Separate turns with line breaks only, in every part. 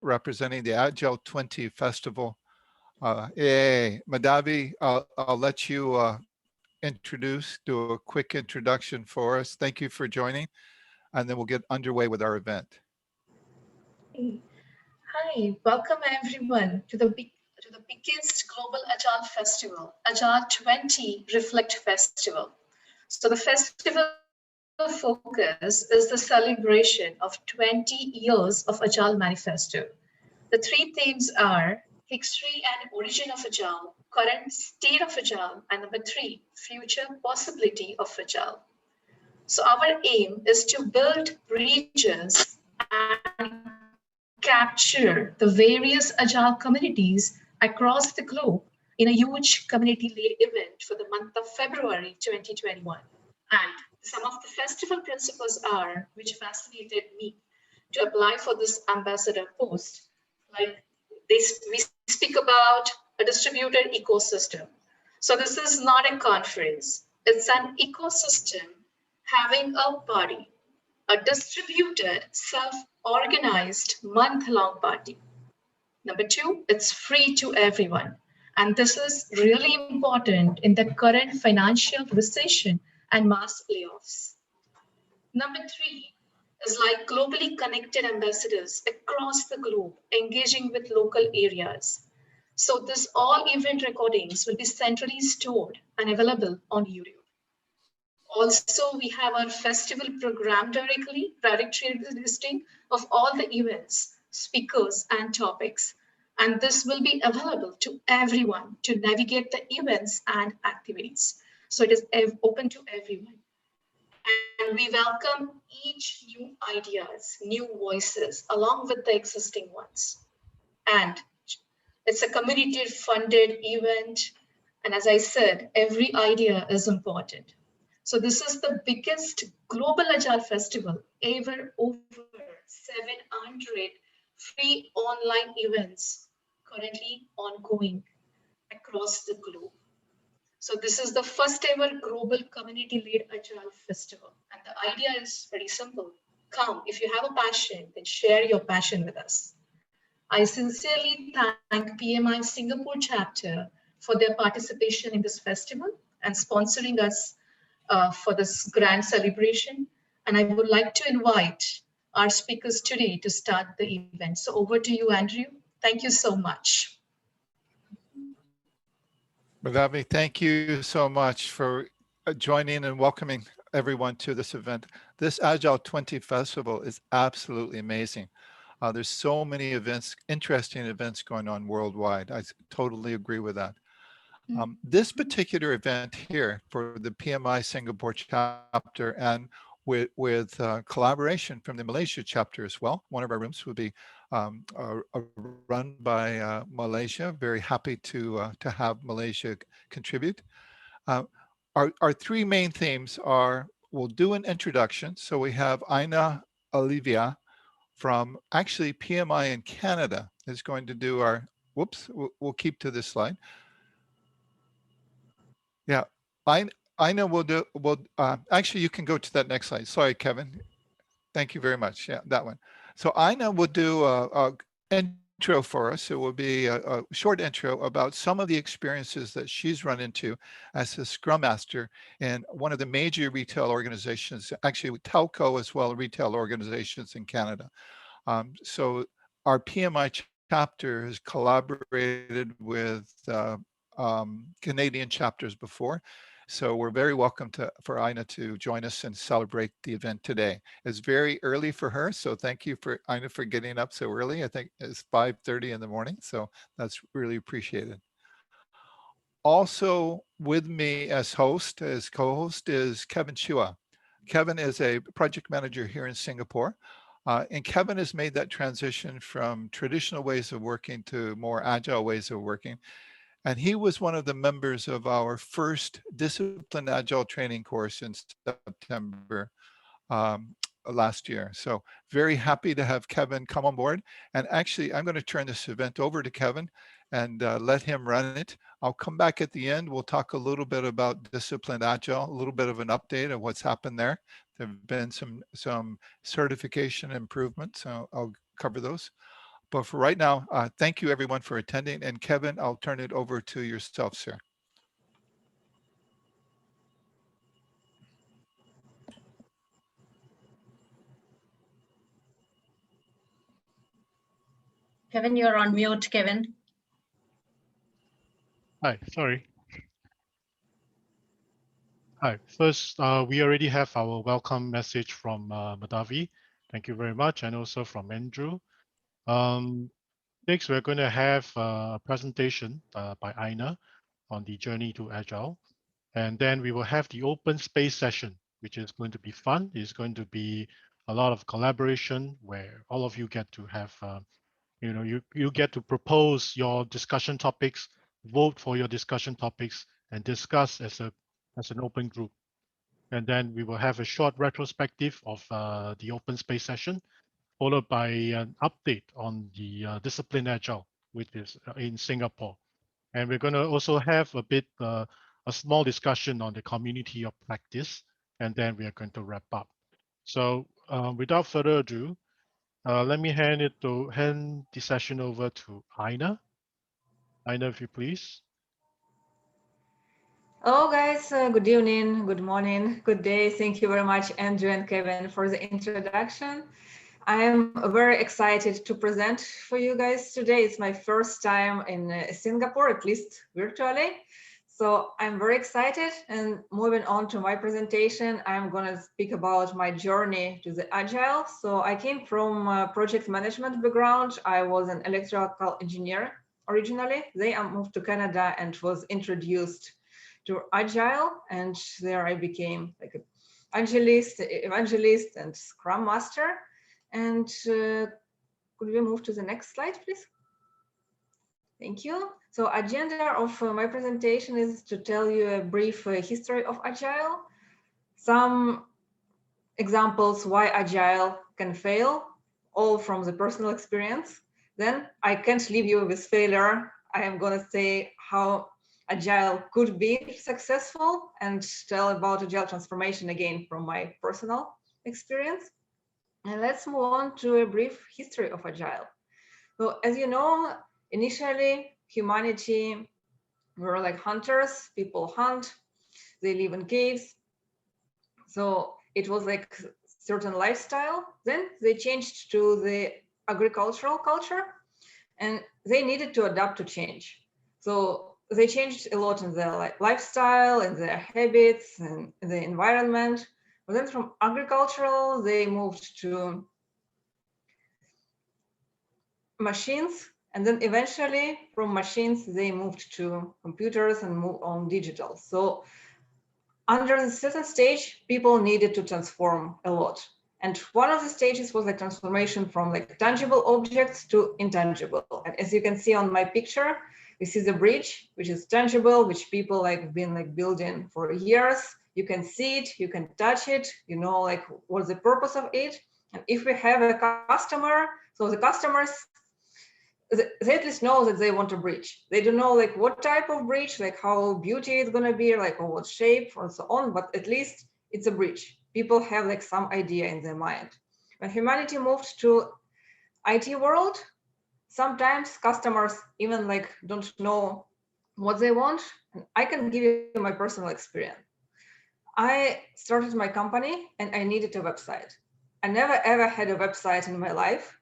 representing the Agile 20 Festival. Yay, Madhavi, I'll let you do a quick introduction for us. Thank you for joining, and then we'll get underway with our event.
Hi, welcome everyone to the biggest global Agile festival, Agile 20 Reflect Festival. So the festival focus is the celebration of 20 years of Agile Manifesto. The three themes are history and origin of Agile, current state of Agile, and number three, future possibility of Agile. So our aim is to build bridges and capture the various Agile communities across the globe in a huge community-led event for the month of February 2021. And some of the festival principles are, which fascinated me to apply for this ambassador post. Like we speak about a distributed ecosystem. So this is not a conference, it's an ecosystem having a body, a distributed, self-organized month-long party. Number two, it's free to everyone. And this is really important in the current financial recession and mass layoffs. Number three is like globally connected ambassadors across the globe, engaging with local areas. So this all event recordings will be centrally stored and available on YouTube. Also, we have our festival program directory listing of all the events, speakers, and topics. And this will be available to everyone to navigate the events and activities. So it is open to everyone. And we welcome each new ideas, new voices, along with the existing ones. And it's a community-funded event. And as I said, every idea is important. So this is the biggest global Agile festival ever. Over 700 free online events currently ongoing across the globe. So this is the first ever global community-led Agile festival. And the idea is very simple. Come, if you have a passion, then share your passion with us. I sincerely thank PMI Singapore Chapter for their participation in this festival and sponsoring us for this grand celebration. And I would like to invite our speakers today to start the event. So over to you, Andrew. Thank you so much.
Madhavi, thank you so much for joining and welcoming everyone to this event. This Agile 20 Festival is absolutely amazing. There's so many events, interesting events going on worldwide. I totally agree with that. This particular event here for the PMI Singapore chapter and with collaboration from the Malaysia chapter as well. One of our rooms will be run by Malaysia. Very happy to have Malaysia contribute. Our three main themes are, we'll do an introduction. So we have Aina Olivia from actually PMI in Canada is going to do our, we'll keep to this slide. Yeah, Aina will do, actually you can go to that next slide. Sorry, Kevin. Thank you very much. Yeah, that one. So Aina will do a intro for us. It will be a short intro about some of the experiences that she's run into as a Scrum Master in one of the major retail organizations, actually telco as well, retail organizations in Canada. So our PMI chapter has collaborated with Canadian chapters before. So we're very welcome for Aina to join us and celebrate the event today. It's very early for her, so thank you for Aina for getting up so early. I think it's 5:30 in the morning, so that's really appreciated. Also with me as co-host is Kevin Chua. Kevin is a project manager here in Singapore. And Kevin has made that transition from traditional ways of working to more agile ways of working. And he was one of the members of our first Disciplined Agile training course in September last year. So very happy to have Kevin come on board. And actually, I'm going to turn this event over to Kevin and let him run it. I'll come back at the end. We'll talk a little bit about Disciplined Agile, a little bit of an update of what's happened there. There have been some certification improvements. So I'll cover those. But for right now, thank you everyone for attending. And Kevin, I'll turn it over to yourself, sir.
Kevin, you're on mute, Kevin.
Hi, sorry. Hi, first, we already have our welcome message from Madhavi. Thank you very much. And also from Andrew. Next, we're going to have a presentation by Aina on the journey to Agile. And then we will have the open space session, which is going to be fun. It's going to be a lot of collaboration where all of you get to have, you get to propose your discussion topics, vote for your discussion topics, and discuss as an open group. And then we will have a short retrospective of the open space session, followed by an update on the Disciplined Agile, which is in Singapore. And we're going to also have a small discussion on the community of practice, and then we are going to wrap up. So without further ado, let me hand the session over to Aina. Aina, if you please.
Hello guys, good evening, good morning, good day. Thank you very much, Andrew and Kevin, for the introduction. I am very excited to present for you guys today. It's my first time in Singapore, at least virtually. So I'm very excited, and moving on to my presentation, I'm gonna speak about my journey to the Agile. So I came from a project management background. I was an electrical engineer originally. Then I moved to Canada and was introduced to Agile, and there I became like an evangelist and Scrum Master. And could we move to the next slide, please? Thank you. So agenda of my presentation is to tell you a brief history of Agile, some examples why Agile can fail, all from the personal experience. Then I can't leave you with failure. I am going to say how Agile could be successful and tell about Agile transformation again from my personal experience. And let's move on to a brief history of Agile. So as you know, initially humanity were like hunters, people hunt, they live in caves. So it was like certain lifestyle. Then they changed to the agricultural culture and they needed to adapt to change. So they changed a lot in their lifestyle and their habits and the environment. But then from agricultural, they moved to machines. And then eventually from machines, they moved to computers and moved on digital. So under a certain stage, people needed to transform a lot. And one of the stages was the transformation from like tangible objects to intangible. And as you can see on my picture, this is a bridge, which is tangible, which people like been like building for years. You can see it, you can touch it, you know, like what's the purpose of it. And if we have a customer, so the customers, they at least know that they want a bridge. They don't know like what type of bridge, like how beauty it's gonna be, like or what shape or so on, but at least it's a bridge. People have like some idea in their mind. When humanity moved to IT world, sometimes customers even like don't know what they want. And I can give you my personal experience. I started my company and I needed a website. I never ever had a website in my life.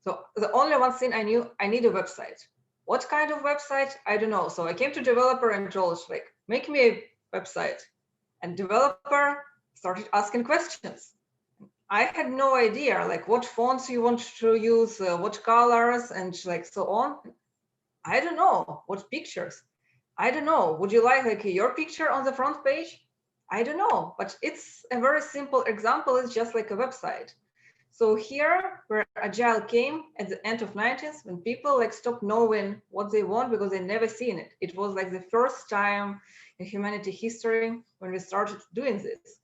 So the only one thing I knew, I need a website. What kind of website? I don't know. So I came to developer and told like, make me a website. And developer started asking questions. I had no idea like what fonts you want to use, what colors and like so on. I don't know what pictures. I don't know. Would you like your picture on the front page? I don't know, but it's a very simple example. It's just like a website. So here where Agile came at the end of 90s, when people like stopped knowing what they want because they never seen it. It was like the first time in humanity history when we started doing this.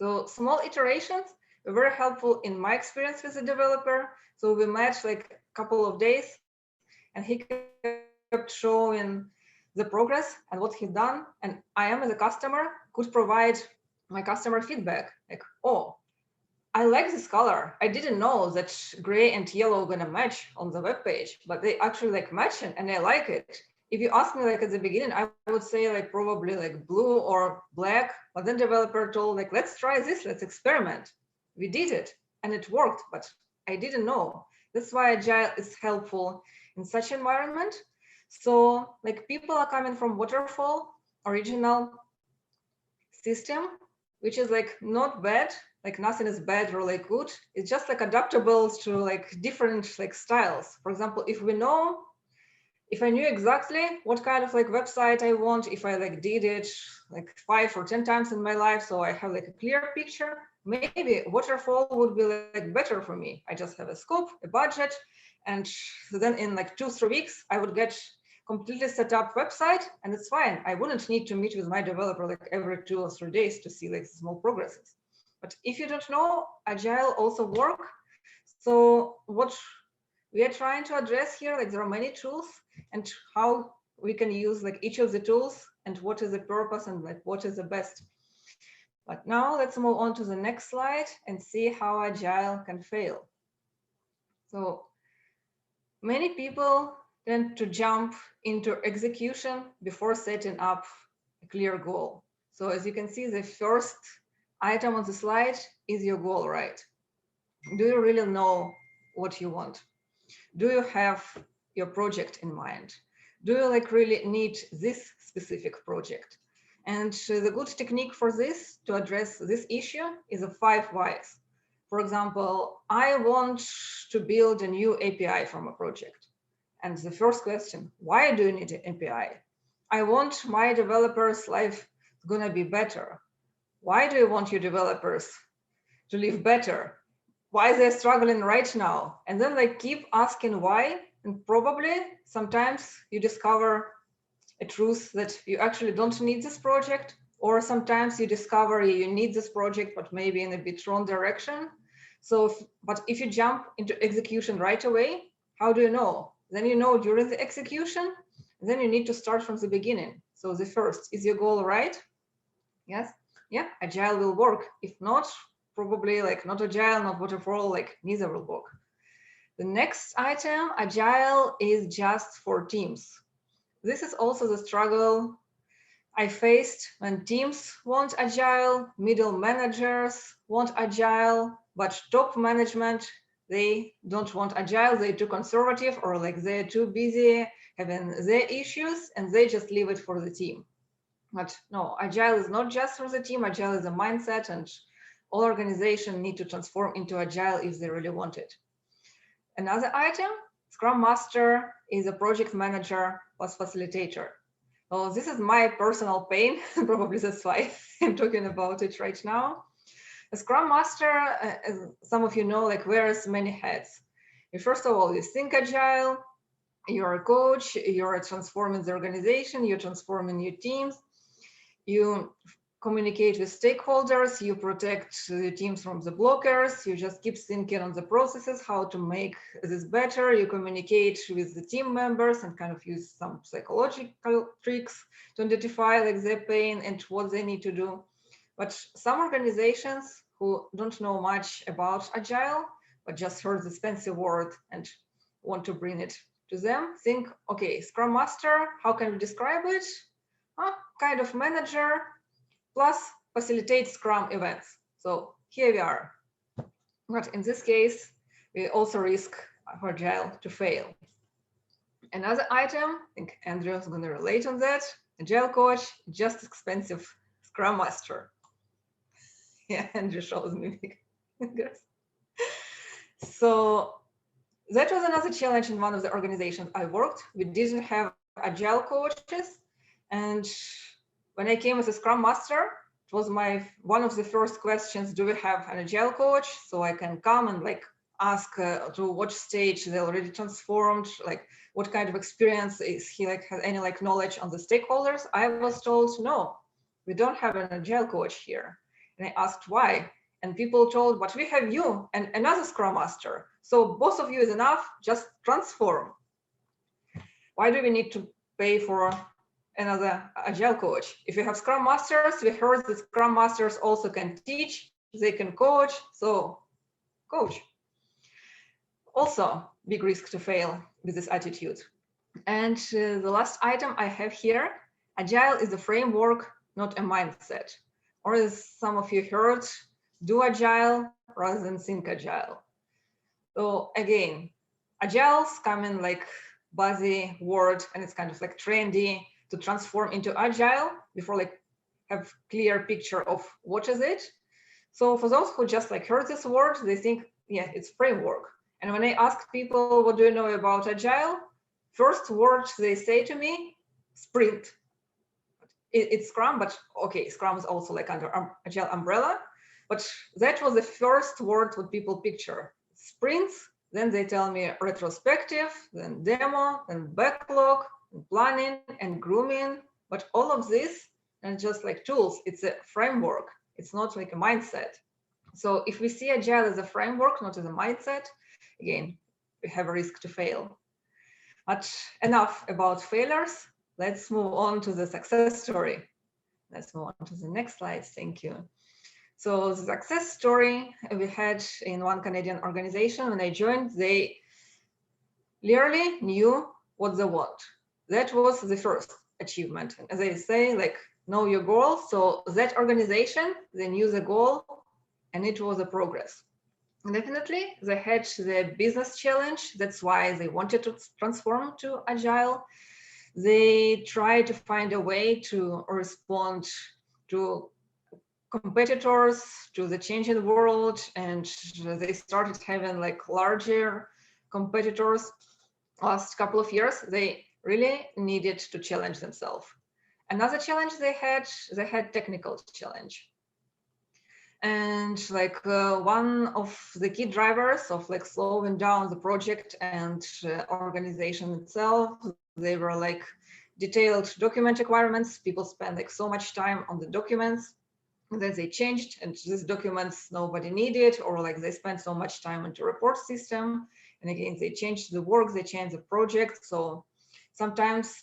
So small iterations were very helpful in my experience with the developer. So we met like a couple of days and he kept showing the progress and what he'd done. And I am as a customer could provide my customer feedback like, oh, I like this color. I didn't know that gray and yellow are gonna match on the web page, but they actually like match it, and I like it. If you ask me like at the beginning, I would say like probably like blue or black, but then developer told like, let's try this, let's experiment. We did it and it worked, but I didn't know. That's why Agile is helpful in such environment. So like people are coming from Waterfall, original system, which is like not bad, like nothing is bad or like good. It's just like adaptable to like different like styles. For example, if I knew exactly what kind of like website I want, if I like did it like 5 or 10 times in my life, so I have like a clear picture, maybe Waterfall would be like better for me. I just have a scope, a budget, and then in like 2-3 weeks, I would get completely set up website, and it's fine. I wouldn't need to meet with my developer like every 2 or 3 days to see like small progresses. But if you don't know, Agile also work. So what we are trying to address here, like there are many tools, and how we can use like each of the tools and what is the purpose and like what is the best. But now let's move on to the next slide and see how Agile can fail. So many people tend to jump into execution before setting up a clear goal. So as you can see, the first item on the slide is your goal, right? Do you really know what you want? Do you have your project in mind? Do you like really need this specific project? And the good technique for this to address this issue is the 5 whys. For example, I want to build a new API from a project. And the first question, why do you need an API? I want my developers' life gonna be better. Why do you want your developers to live better? Why they're struggling right now? And then like keep asking why, and probably sometimes you discover a truth that you actually don't need this project, or sometimes you discover you need this project, but maybe in a bit wrong direction. So, but if you jump into execution right away, how do you know? Then you know during the execution, then you need to start from the beginning. So the first, is your goal right? Yes, yeah, Agile will work. If not, probably like not Agile, not Waterfall, like neither will work. The next item, Agile is just for teams. This is also the struggle I faced when teams want Agile, middle managers want Agile, but top management, they don't want Agile, they're too conservative, or like they're too busy having their issues and they just leave it for the team. But no, Agile is not just for the team, Agile is a mindset, and all organizations need to transform into Agile if they really want it. Another item, Scrum Master is a project manager plus facilitator. Oh, this is my personal pain. Probably that's why I'm talking about it right now. A Scrum Master, as some of you know, like wears many hats. First of all, you think Agile, you're a coach, you're transforming the organization, you're transforming your teams, you communicate with stakeholders, you protect the teams from the blockers, you just keep thinking on the processes, how to make this better, you communicate with the team members and kind of use some psychological tricks to identify like their pain and what they need to do. But some organizations who don't know much about Agile, but just heard this fancy word and want to bring it to them, think, okay, Scrum Master, how can we describe it? Kind of manager, plus facilitate Scrum events. So here we are. But in this case, we also risk for Agile to fail. Another item, I think Andrew is going to relate on that. Agile coach, just expensive Scrum Master. Yeah, Andrew shows me. So that was another challenge in one of the organizations I worked. We didn't have Agile coaches. And when I came as a Scrum Master, it was one of the first questions, do we have an Agile coach? So I can come and like ask to what stage they already transformed, like what kind of experience is he, like has any like knowledge on the stakeholders? I was told, no, we don't have an Agile coach here. And I asked why? And people told, but we have you and another Scrum Master. So both of you is enough, just transform. Why do we need to pay for another Agile coach? If you have Scrum Masters, we heard that Scrum Masters also can teach, they can coach. So coach. Also, big risk to fail with this attitude. And the last item I have here, Agile is a framework, not a mindset. Or as some of you heard, do Agile rather than think Agile. So again, Agile's coming like buzzy word, and it's kind of like trendy to transform into Agile before like have clear picture of what is it. So for those who just like heard this word, they think, yeah, it's framework. And when I ask people, what do you know about Agile? First word they say to me, sprint. It's Scrum, but okay, Scrum is also like under Agile umbrella. But that was the first word what people picture. Sprints, then they tell me retrospective, then demo, then backlog, and planning and grooming. But all of this and just like tools, it's a framework. It's not like a mindset. So if we see Agile as a framework, not as a mindset, again, we have a risk to fail. But enough about failures. Let's move on to the success story. Let's move on to the next slide. Thank you. So the success story we had in one Canadian organization when I joined, they clearly knew what they want. That was the first achievement. As I say, like, know your goal. So that organization, they knew the goal and it was a progress. Definitely, they had the business challenge. That's why they wanted to transform to Agile. They tried to find a way to respond to competitors, to the changing world, and they started having like larger competitors. Last couple of years, they really needed to challenge themselves. Another challenge they had technical challenge. And like one of the key drivers of like slowing down the project and organization itself, they were like detailed document requirements. People spend like so much time on the documents, and then they changed, and these documents nobody needed, or like they spent so much time into report system. And again, they changed the work, they changed the project. So sometimes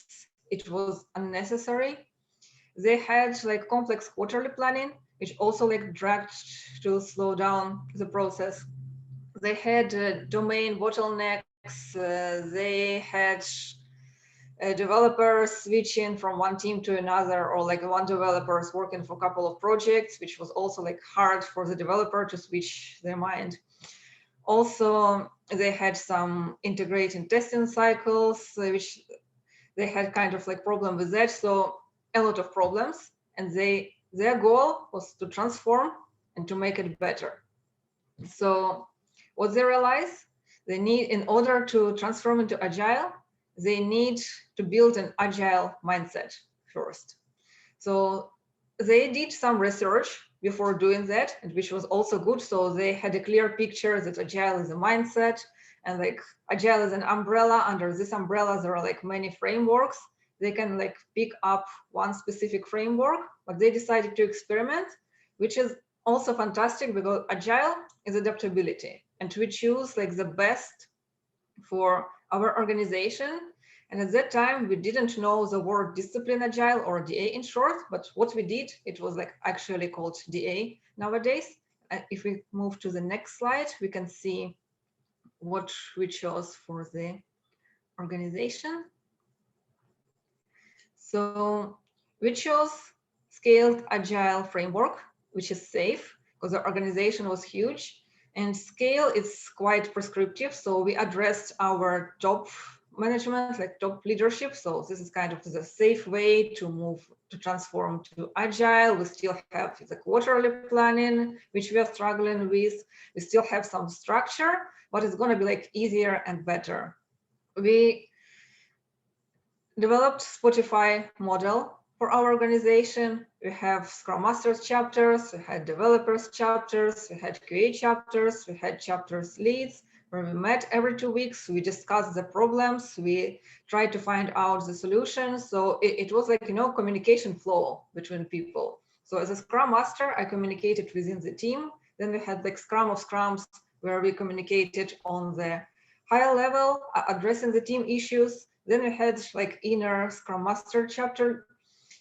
it was unnecessary. They had like complex quarterly planning, which also like dragged to slow down the process. They had domain bottlenecks. They had developers switching from one team to another, or like one developer is working for a couple of projects, which was also like hard for the developer to switch their mind. Also, they had some integrating testing cycles, which they had kind of like problem with that. So a lot of problems, and their goal was to transform and to make it better. So what they realize, they need, in order to transform into Agile, they need to build an Agile mindset first. So they did some research before doing that, and which was also good. So they had a clear picture that Agile is a mindset, and like Agile is an umbrella. Under this umbrella, there are like many frameworks. They can like pick up one specific framework, but they decided to experiment, which is also fantastic because Agile is adaptability, and we choose like the best for our organization. And at that time, we didn't know the word disciplined agile, or DA in short, but what we did, it was like actually called DA nowadays. If we move to the next slide, we can see what we chose for the organization. So we chose scaled agile framework, which is safe because the organization was huge, and scale is quite prescriptive. So we addressed our top management, like top leadership. So this is kind of the safe way to move, to transform to agile. We still have the quarterly planning, which we are struggling with. We still have some structure, but it's going to be like easier and better. We developed Spotify model for our organization. We have Scrum Masters chapters, we had developers chapters, we had QA chapters, we had chapters leads, where we met every 2 weeks. We discussed the problems, we tried to find out the solutions. So it was like, communication flow between people. So as a Scrum Master, I communicated within the team. Then we had like Scrum of Scrums, where we communicated on the higher level, addressing the team issues. Then we had like inner Scrum Master chapter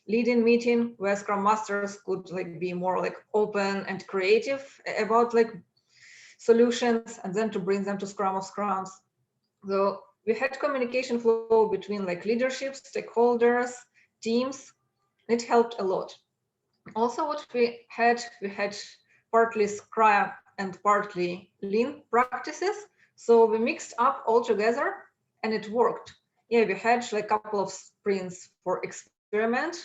leading meeting, where Scrum Masters could like be more like open and creative about like solutions and then to bring them to Scrum of Scrums. So we had communication flow between like leadership, stakeholders, teams. It helped a lot. Also, what we had partly Scrum and partly Lean practices. So we mixed up all together and it worked. Yeah, we had like a couple of sprints for experiment.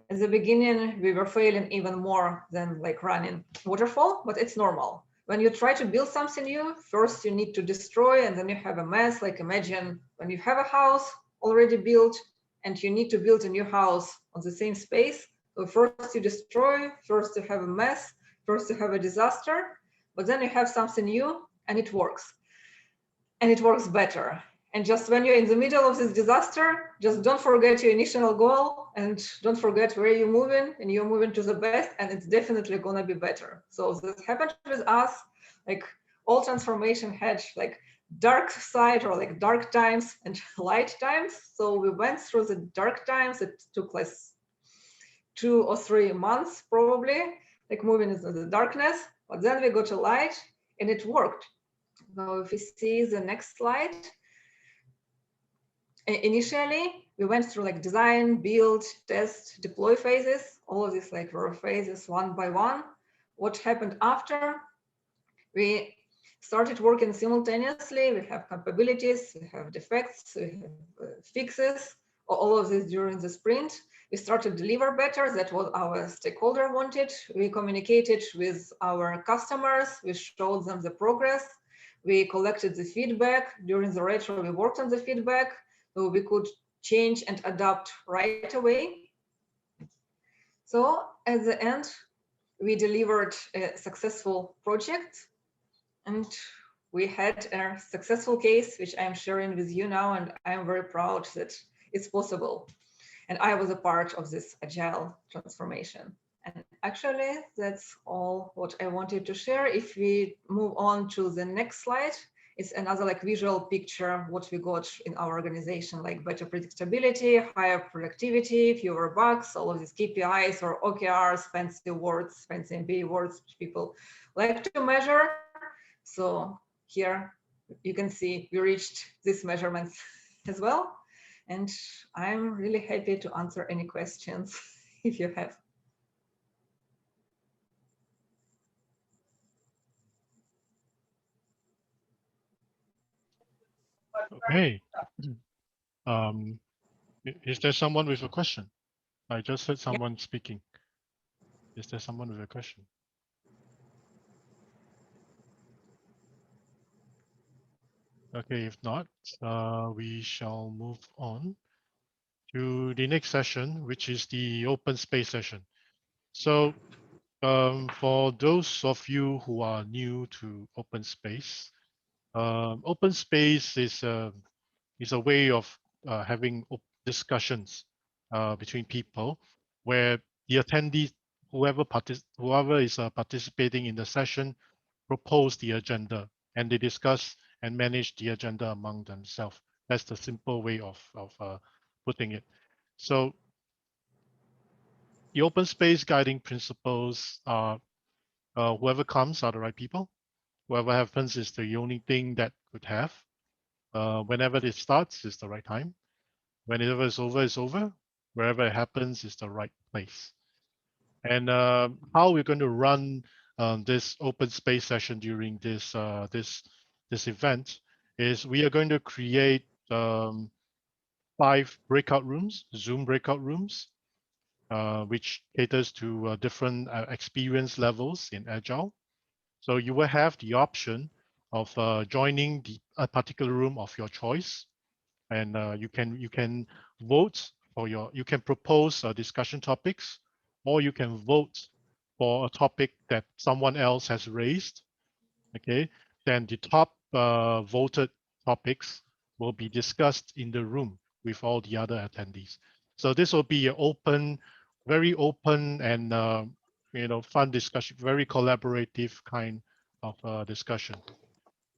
At the beginning, we were failing even more than like running Waterfall, but it's normal. When you try to build something new, first you need to destroy and then you have a mess. Like imagine when you have a house already built and you need to build a new house on the same space. So first you destroy, first you have a mess, first you have a disaster, but then you have something new and it works. And it works better. And just when you're in the middle of this disaster, just don't forget your initial goal and don't forget where you're moving, and you're moving to the best, and it's definitely gonna be better. So this happened with us, like all transformation had like dark side or like dark times and light times. So we went through the dark times. It took like 2 or 3 months probably, like moving into the darkness, but then we got to light and it worked. So if we see the next slide, initially we went through like design, build, test, deploy phases. All of these like were phases one by one. What happened after? We started working simultaneously. We have capabilities, we have defects, we have fixes, all of this during the sprint. We started to deliver better. That's what our stakeholder wanted. We communicated with our customers. We showed them the progress. We collected the feedback. During the retro, we worked on the feedback. So we could change and adapt right away. So at the end, we delivered a successful project and we had a successful case, which I'm sharing with you now, and I'm very proud that it's possible. And I was a part of this agile transformation. And actually, that's all what I wanted to share. If we move on to the next slide, it's another like visual picture what we got in our organization, like better predictability, higher productivity, fewer bugs, all of these KPIs or OKRs, fancy words, fancy MBA words, which people like to measure. So here you can see we reached these measurements as well. And I'm really happy to answer any questions if you have.
Okay. Is there someone with a question? I just heard someone speaking. Is there someone with a question? Okay, if not, we shall move on to the next session, which is the open space session. So for those of you who are new to open space is a way of having discussions between people where the attendees, whoever is participating in the session, propose the agenda and they discuss and manage the agenda among themselves. That's the simple way of putting it. So the open space guiding principles are whoever comes are the right people. Whatever happens is the only thing that could have. Whenever it starts is the right time. Whenever it's over, it's over. Wherever it happens is the right place. And how we're going to run this open space session during this event is we are going to create 5 breakout rooms, Zoom breakout rooms, which caters to different experience levels in Agile. So you will have the option of joining a particular room of your choice, and you can vote for you can propose discussion topics, or you can vote for a topic that someone else has raised. Okay, then the top voted topics will be discussed in the room with all the other attendees. So this will be an open, very open and fun discussion, very collaborative kind of discussion.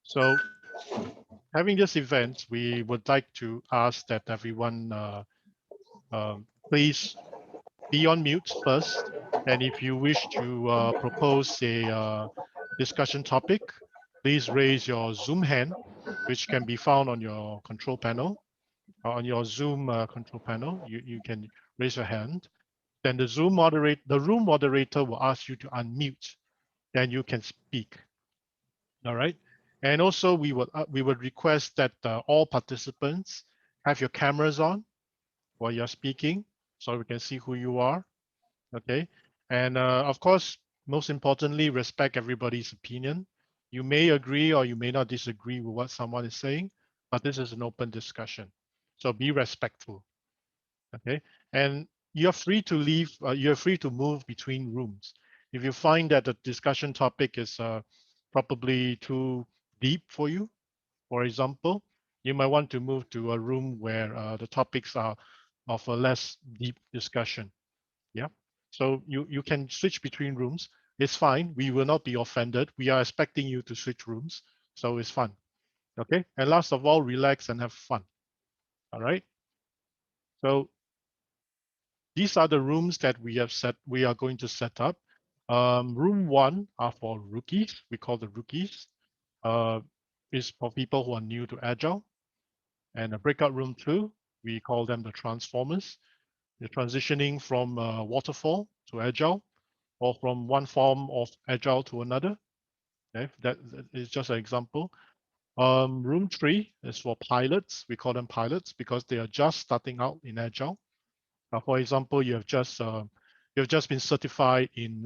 So having this event, we would like to ask that everyone please be on mute first. And if you wish to propose a discussion topic, please raise your Zoom hand, which can be found on your control panel, on your Zoom control panel. You can raise your hand. Then the room moderator will ask you to unmute. Then you can speak. All right. And also we would request that all participants have your cameras on while you're speaking, so we can see who you are. Okay. And of course, most importantly, respect everybody's opinion. You may agree or you may not disagree with what someone is saying, but this is an open discussion. So be respectful. Okay. And you're free to leave, you're free to move between rooms. If you find that the discussion topic is probably too deep for you, for example, you might want to move to a room where the topics are of a less deep discussion. Yeah. So you can switch between rooms. It's fine. We will not be offended. We are expecting you to switch rooms. So it's fun. Okay. And last of all, relax and have fun. All right. So these are the rooms that we are going to set up. Room 1 are for rookies. We call the rookies. Is for people who are new to Agile. And a breakout room 2, we call them the transformers. They're transitioning from Waterfall to Agile, or from one form of Agile to another. Okay, that is just an example. Room 3 is for pilots. We call them pilots because they are just starting out in Agile. For example, you've just been certified in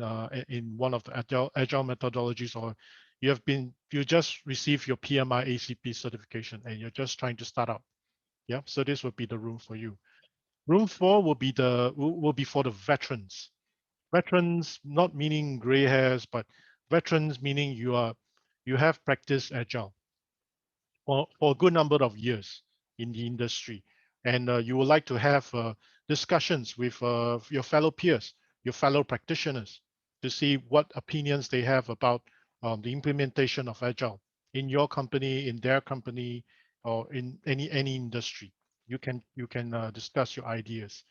one of the agile methodologies, or you just received your PMI ACP certification, and you're just trying to start out. Yeah, so this would be the room for you. Room 4 will be for the veterans. Veterans, not meaning gray hairs, but veterans meaning you have practiced agile for a good number of years in the industry, and you would like to have discussions with your fellow peers, your fellow practitioners, to see what opinions they have about the implementation of agile in your company, in their company, or in any industry. You can discuss your ideas.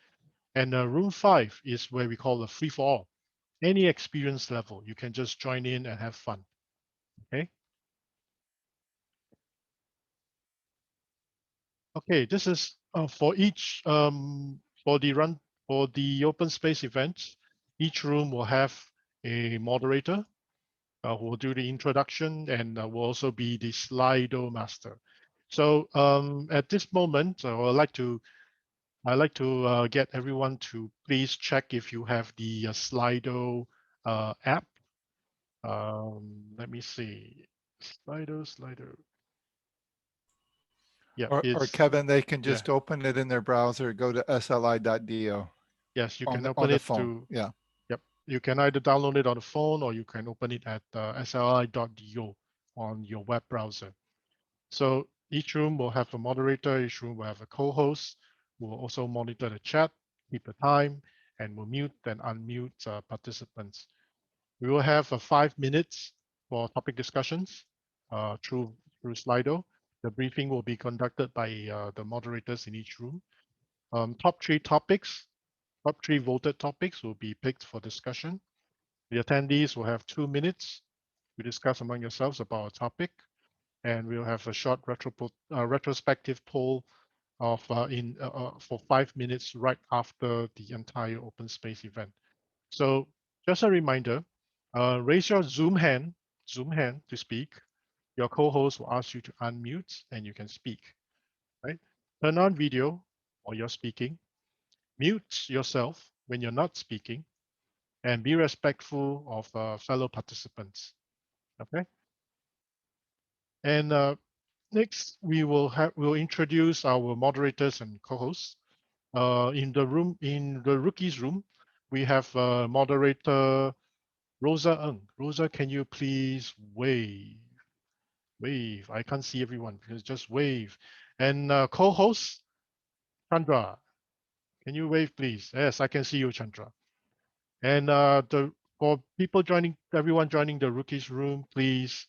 And room 5 is where we call the free for all. Any experience level, you can just join in and have fun. Okay. Okay, this is for each for the open space event. Each room will have a moderator who will do the introduction, and will also be the Slido master. So at this moment, I'd like to get everyone to please check if you have the Slido app. Let me see, Slido. Yeah,
or
it's
Kevin, they can
yeah.
just open it in their browser, go to sli.do
Yes, you
on
can
the,
open it
phone.
to.
Yeah.
Yep, you can either download it on the phone or you can open it at sli.do on your web browser. So each room will have a moderator, each room will have a co-host who will also monitor the chat, keep the time, and will mute and unmute participants. We will have 5 minutes for topic discussions through Slido. The briefing will be conducted by the moderators in each room. Top 3 topics, top 3 voted topics will be picked for discussion. The attendees will have 2 minutes to discuss among yourselves about a topic, and we'll have a short retrospective poll of for 5 minutes right after the entire open space event. So just a reminder, raise your Zoom hand to speak. Your co-host will ask you to unmute and you can speak, right? Turn on video while you're speaking. Mute yourself when you're not speaking, and be respectful of fellow participants, okay? And next, we'll introduce our moderators and co-hosts. In the rookies room, we have moderator Rosa Ng. Rosa, can you please wave? Wave. I can't see everyone. Just wave. And co-host Chandra, can you wave, please? Yes, I can see you, Chandra. And for everyone joining the rookies room, please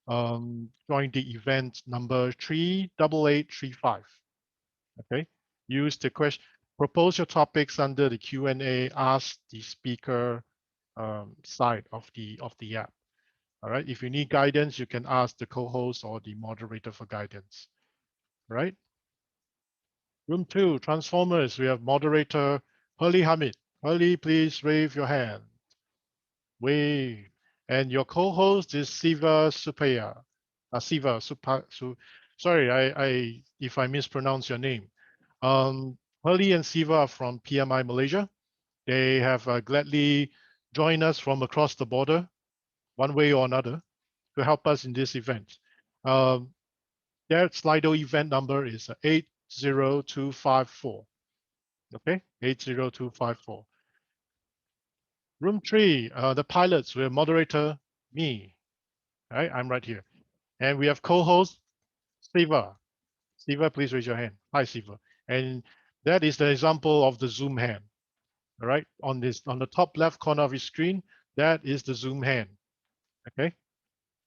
join the event number 38835. Okay. Use the question. Propose your topics under the Q&A. Ask the speaker side of the app. All right. If you need guidance, you can ask the co-host or the moderator for guidance. All right. Room 2, Transformers. We have moderator Hurley Hamid. Hurley, please wave your hand. Wave. And your co-host is Siva Supaya. Sorry, if I mispronounce your name. Hurley and Siva are from PMI Malaysia. They have gladly joined us from across the border, one way or another, to help us in this event. Their Slido event number is 80254. Okay, 80254. Room 3, the pilots, we have moderator, me. All right, I'm right here. And we have co-host, Siva. Siva, please raise your hand. Hi, Siva. And that is the example of the Zoom hand. All right, on the top left corner of your screen, that is the Zoom hand. Okay,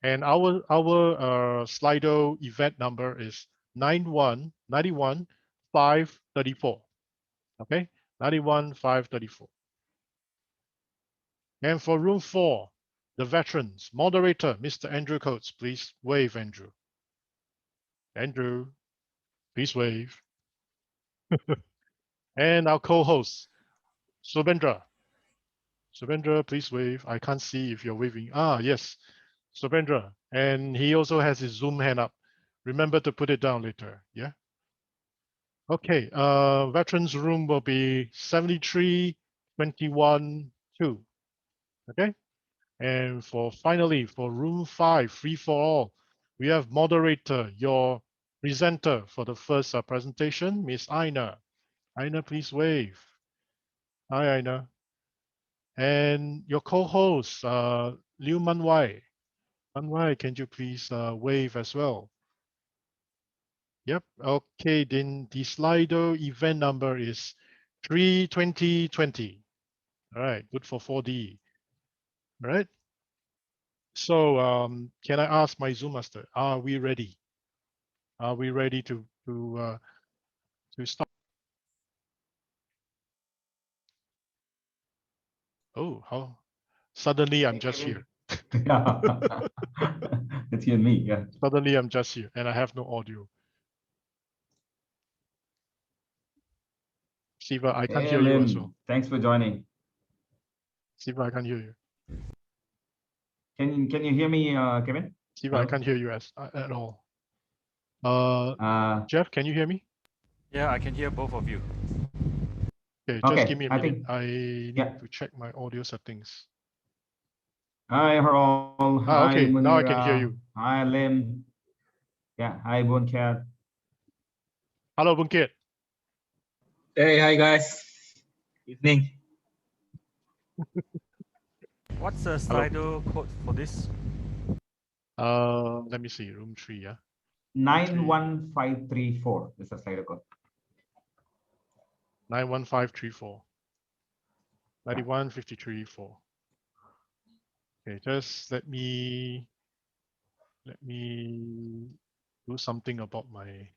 and our Slido event number is 91534. Okay, 91534. And for room 4, the veterans, moderator, Mr. Andrew Coates, please wave, Andrew. Andrew, please wave. And our co-host, Subendra. Subendra, please wave. I can't see if you're waving. Ah, yes, Subendra. And he also has his Zoom hand up. Remember to put it down later, yeah? Okay, veterans room will be 7321-2, okay? And finally, for room 5, free for all, we have moderator, your presenter for the first presentation, Miss Aina. Aina, please wave. Hi, Aina. And your co-host, Liu Manwai. Manwai, can you please wave as well? Yep, okay, then the Slido event number is 32020. All right, good for 4D. All right. So can I ask my Zoom master, are we ready? Are we ready to start? Oh, how suddenly I'm just here.
Yeah, it's you and me. Yeah.
Suddenly I'm just here and I have no audio. Siva, I can't
Hey,
hear you as
Lim,
well.
thanks for joining.
Siva, I can't hear you.
Can you hear me, Kevin?
Siva, I
Hello?
can't hear you at all. Jeff, can you hear me?
Yeah, I can hear both of you.
Okay, just
Okay,
give me a
I
minute.
think,
I need
yeah.
to check my audio settings.
Hi, Harold. Hi,
Okay, now I can hear
Munira.
you.
Hi, Lim. Yeah, hi, Boncat.
Hello, Bunkit.
Hey, hi guys. Evening.
What's the Slido code for this?
Let me see, room 3, yeah.
91534 is the Slido code.
91534. 91534. Okay, just let me do something about my,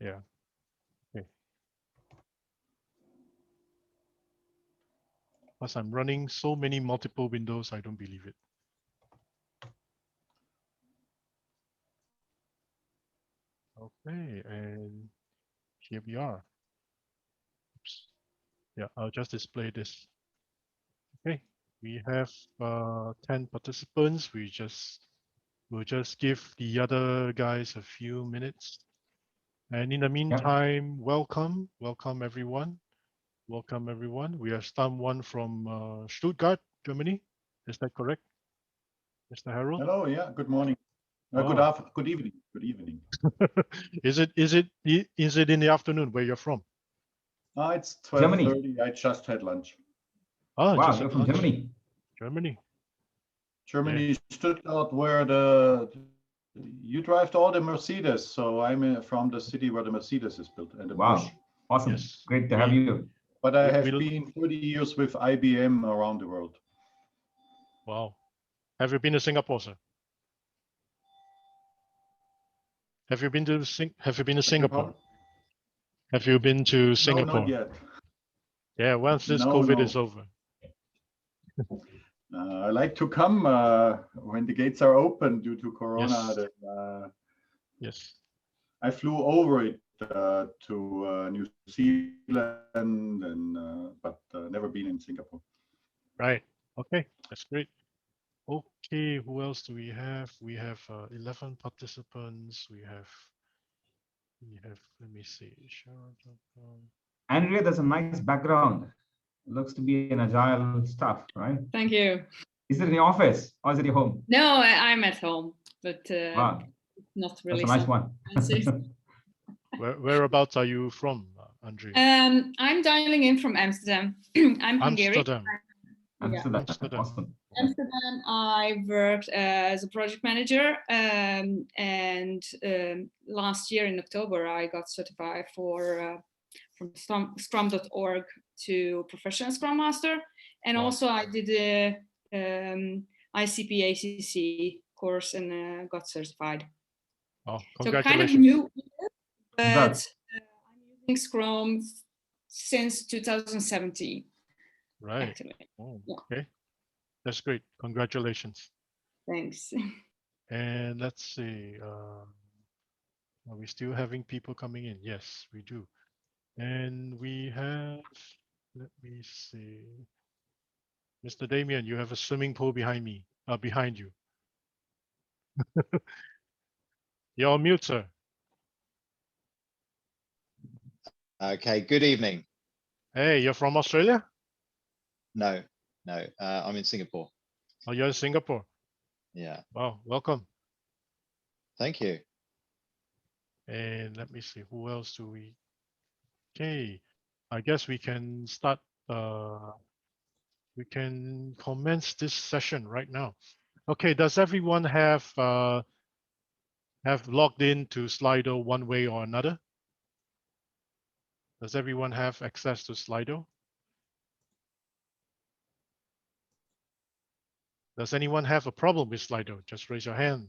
yeah. Okay. Plus I'm running so many multiple windows, I don't believe it. Okay, and here we are. Oops. Yeah, I'll just display this. Okay, we have 10 participants. We'll just give the other guys a few minutes. And in the meantime, welcome everyone. Welcome everyone. We have someone from Stuttgart, Germany. Is that correct, Mr. Harold?
Hello, yeah, good morning. Good evening. Good evening.
Is it in the afternoon where you're from?
It's 12:30. I just had lunch.
Oh,
wow,
just
you're
had
from
lunch.
Germany.
Germany, Stuttgart, where you drive all the Mercedes. So I'm from the city where the Mercedes is built and the
Wow,
Porsche.
awesome.
Yes,
Great to have you.
But I have been 30 years with IBM around the world.
Wow. Have you been to Singapore, sir? Have you been to Singapore? Have you been to Singapore?
No, not yet.
Yeah, once this
No,
COVID
no.
is over.
I like to come when the gates are open due to Corona.
Yes.
Then,
Yes.
I flew over it to New Zealand, and but never been in Singapore.
Right. Okay. That's great. Okay. Who else do we have? We have 11 participants. We have. Let me see.
Andrea, there's a nice background. Looks to be an agile stuff, right?
Thank you.
Is it in your office or is it your home?
No, I'm at home, but
Wow,
not
that's
really.
a nice one.
Whereabouts are you from, Andrea?
I'm dialing in from Amsterdam. I'm Hungarian.
Amsterdam.
Amsterdam.
Amsterdam.
Awesome.
Amsterdam, I worked as a project manager, and last year in October, I got certified from Scrum.org to professional Scrum Master, and
Wow.
also I did a ICP ACC course and got certified.
Oh,
So kind
congratulations.
of new, but
Congrats.
I'm using Scrum since 2017.
Right.
Actually.
Oh,
Yeah.
okay. That's great. Congratulations.
Thanks.
And let's see. Are we still having people coming in? Yes, we do. And we have, let me see. Mr. Damien, you have a swimming pool behind me, behind you. You're on mute, sir.
Okay, good evening.
Hey, you're from Australia?
No, I'm in Singapore.
Oh, you're in Singapore.
Yeah,
Wow, welcome.
thank you.
And let me see, who else do we? Okay, I guess we can start. We can commence this session right now. Okay, does everyone have logged in to Slido one way or another? Does everyone have access to Slido? Does anyone have a problem with Slido? Just raise your hand.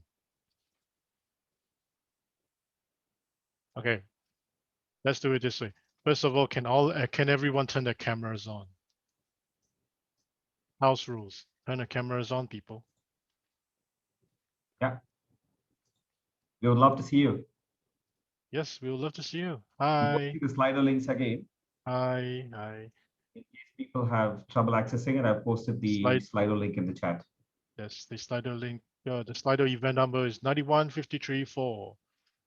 Okay, let's do it this way. First of all, can everyone turn their cameras on? House rules. Turn the cameras on, people.
Yeah. We would love to see you.
Yes, we would love to see you.
I'm
Hi.
posting the Slido links again.
Hi. Hi.
In case people have trouble accessing it, I've posted the Slido link in the chat.
Yes, the Slido link. The Slido event number is 91534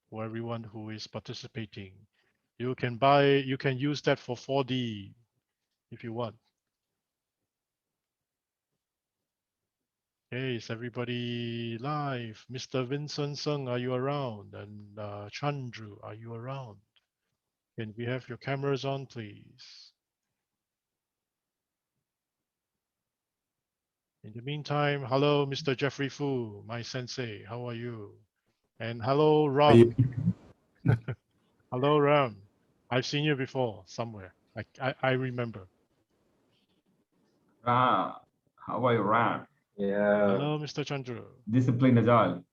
for everyone who is participating. You can use that for 4D if you want. Hey, is everybody live? Mr. Vincent Sung, are you around? And Chandru, are you around? Can we have your cameras on, please? In the meantime, hello, Mr. Jeffrey Fu, my sensei. How are you? And hello, Ram. Hello, Ram. I've seen you before somewhere. I remember.
How are you, Ram?
Yeah.
Hello, Mr. Chandru.
Disciplined Agile.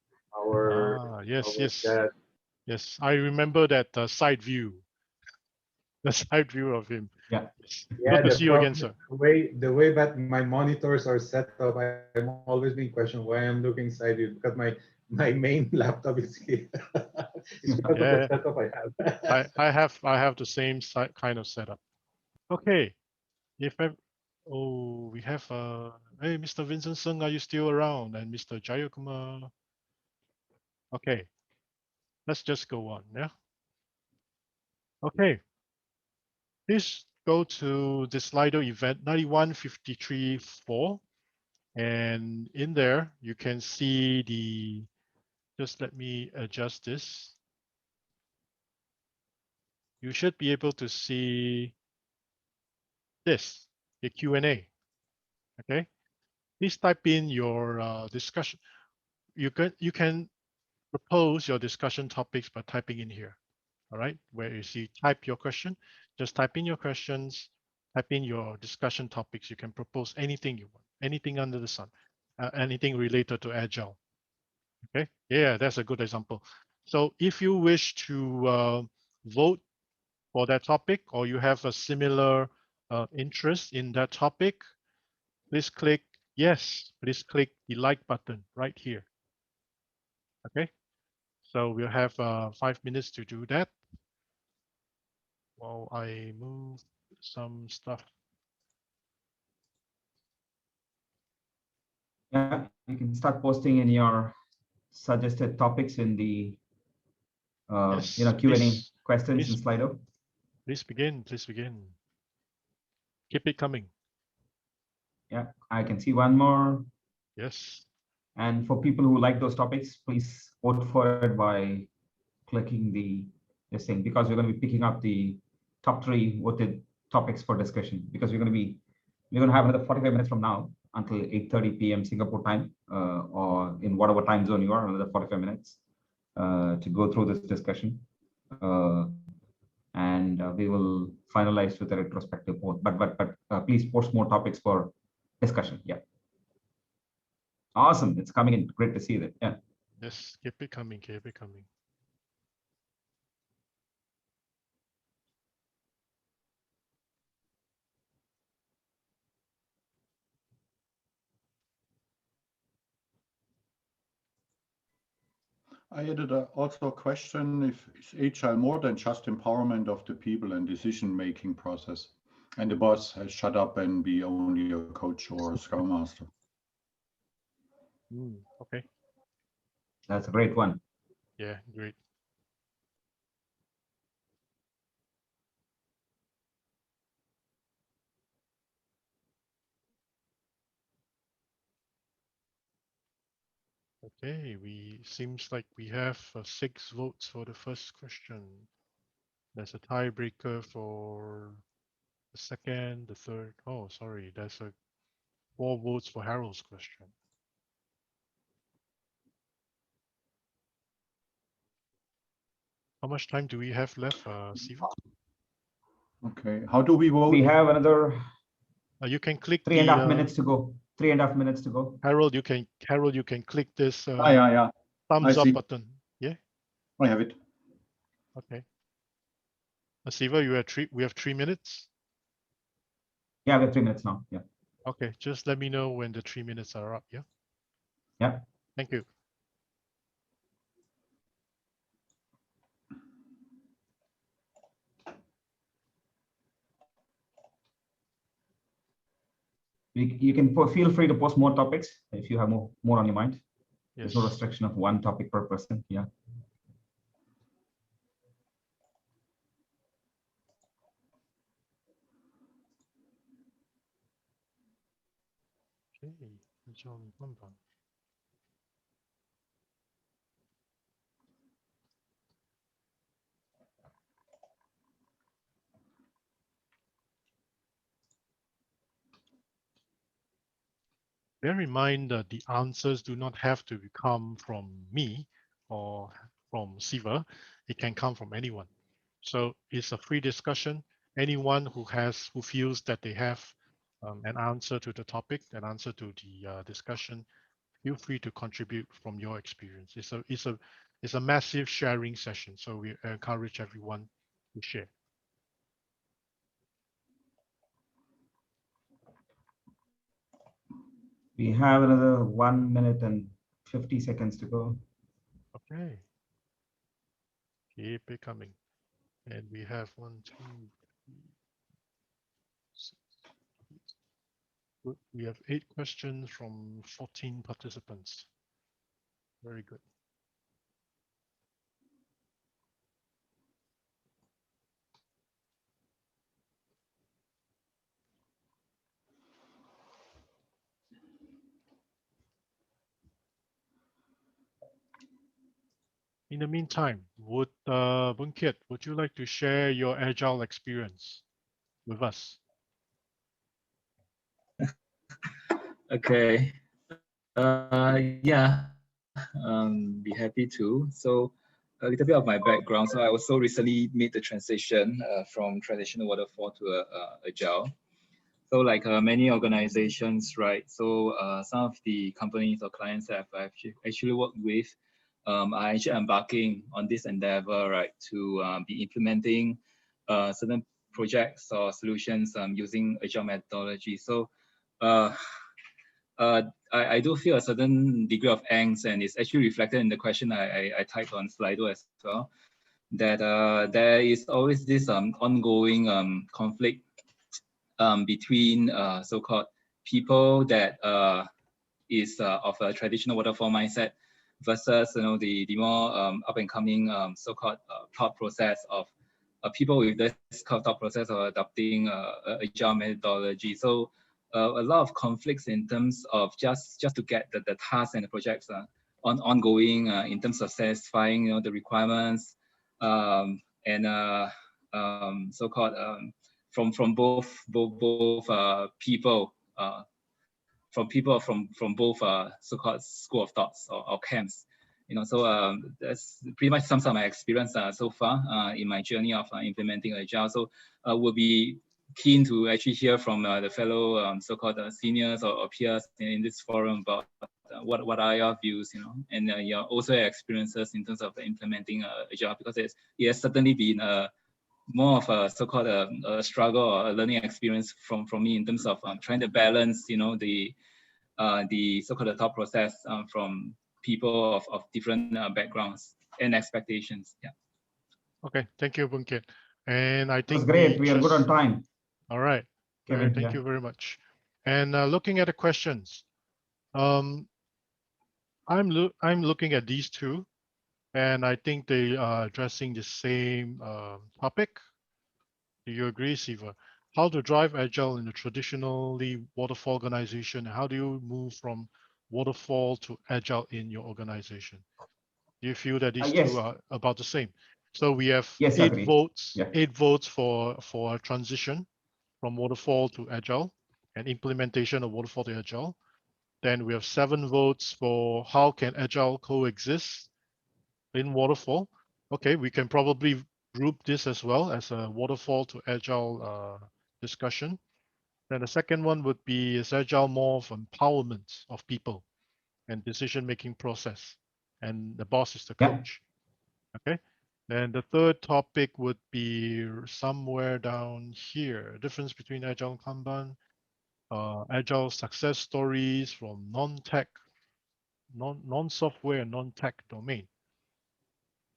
Yes. I remember that side view. The side view of him.
Yeah.
Good to see you again, sir.
The way that my monitors are set up, I'm always being questioned why I'm looking side view because my main laptop is here. It's because of the setup I have.
I have the same kind of setup. Okay. We have hey, Mr. Vincent Sung, are you still around? And Mr. Jayakumar. Okay. Let's just go on, yeah. Okay. Please go to the Slido event 91534, and in there you can see the. Just let me adjust this. You should be able to see this, the Q&A. Okay. Please type in your discussion. You can propose your discussion topics by typing in here. All right, where you see type your question, just type in your questions, type in your discussion topics. You can propose anything you want, anything under the sun, anything related to Agile. Okay, yeah, that's a good example. So if you wish to vote for that topic or you have a similar interest in that topic, please click yes, please click the like button right here. Okay, so we'll have 5 minutes to do that while I move some stuff.
Yeah, you can start posting in your suggested topics in the
Yes,
Q&A questions in
please,
Slido.
Please begin. Please begin. Keep it coming.
Yeah, I can see one more.
Yes.
And for people who like those topics, please vote for it by clicking this thing, because we're going to be picking up the top 3 voted topics for discussion, because we're going to have another 45 minutes from now until 8:30 p.m. Singapore time, or in whatever time zone you are, another 45 minutes to go through this discussion. And we will finalize with a retrospective vote. But please post more topics for discussion. Yeah. Awesome. It's coming in. Great to see that. Yeah.
Yes, keep it coming. Keep it coming.
I added also a question if is agile more than just empowerment of the people and decision-making process, and the boss has shut up and be only a coach or a scrum master.
Okay.
That's a great one.
Yeah, great. Okay, seems like we have 6 votes for the first question. There's a tiebreaker for the second, the third. Oh, sorry, there's 4 votes for Harold's question. How much time do we have left, Siva?
Okay, how do we vote?
We have another.
You can click
3.5 minutes to go. 3.5 minutes to go.
Harold, you can click this
yeah.
thumbs up button. Yeah.
I have it.
Okay. Siva, we have 3 minutes.
Yeah, we have 3 minutes now. Yeah.
Okay, just let me know when the 3 minutes are up. Yeah.
Yeah.
Thank you.
You can feel free to post more topics if you have more on your mind. There's no restriction of one topic per person. Yeah.
Okay. Bear in mind that the answers do not have to come from me or from Siva. It can come from anyone. So it's a free discussion. Anyone who feels that they have an answer to the topic, an answer to the discussion, feel free to contribute from your experience. It's a massive sharing session. So we encourage everyone to share.
We have another 1 minute and 50 seconds to go.
Okay. Keep it coming. And we have 1, 2, 3, 6. Good. We have 8 questions from 14 participants. Very good. In the meantime, would Boon Kiat, would you like to share your agile experience with us?
Okay. Yeah. Be happy to. So a little bit of my background. So I also recently made the transition from traditional waterfall to agile. So like many organizations, right? So some of the companies or clients that I've actually worked with are actually embarking on this endeavor, right? To be implementing certain projects or solutions using agile methodology. So I do feel a certain degree of angst, and it's actually reflected in the question I typed on Slido as well, that there is always this ongoing conflict between so-called people that is of a traditional waterfall mindset versus the more up and coming so-called thought process of people with this thought process of adopting agile methodology. So a lot of conflicts in terms of just to get the tasks and the projects ongoing in terms of satisfying the requirements and so-called from both people from both so-called school of thoughts or camps. So that's pretty much sums up my experience so far in my journey of implementing Agile. So we'll be keen to actually hear from the fellow so-called seniors or peers in this forum about what are your views, and your also your experiences in terms of implementing Agile, because it has certainly been more of a so-called a struggle or a learning experience from me in terms of trying to balance, the so-called thought process from people of different backgrounds and expectations. Yeah.
Okay, thank you, Boon Kiat. And I think
That's great. We are good on time.
All right.
Kevin,
Thank you very much. And looking at the questions, I'm looking at these two, and I think they are addressing the same topic. Do you agree, Siva? How to drive Agile in a traditionally waterfall organization? How do you move from waterfall to Agile in your organization? Do you feel that these two are about the same? So we have 8 votes, 8 votes for transition from waterfall to Agile and implementation of waterfall to Agile. Then we have 7 votes for how can Agile coexist in waterfall. Okay, we can probably group this as well as a waterfall to Agile discussion. Then the second one would be, is Agile more of empowerment of people and decision-making process, and the boss is the coach. Okay. Then the third topic would be somewhere down here, difference between Agile and Kanban, Agile success stories from non-tech, non-software, non-tech domain.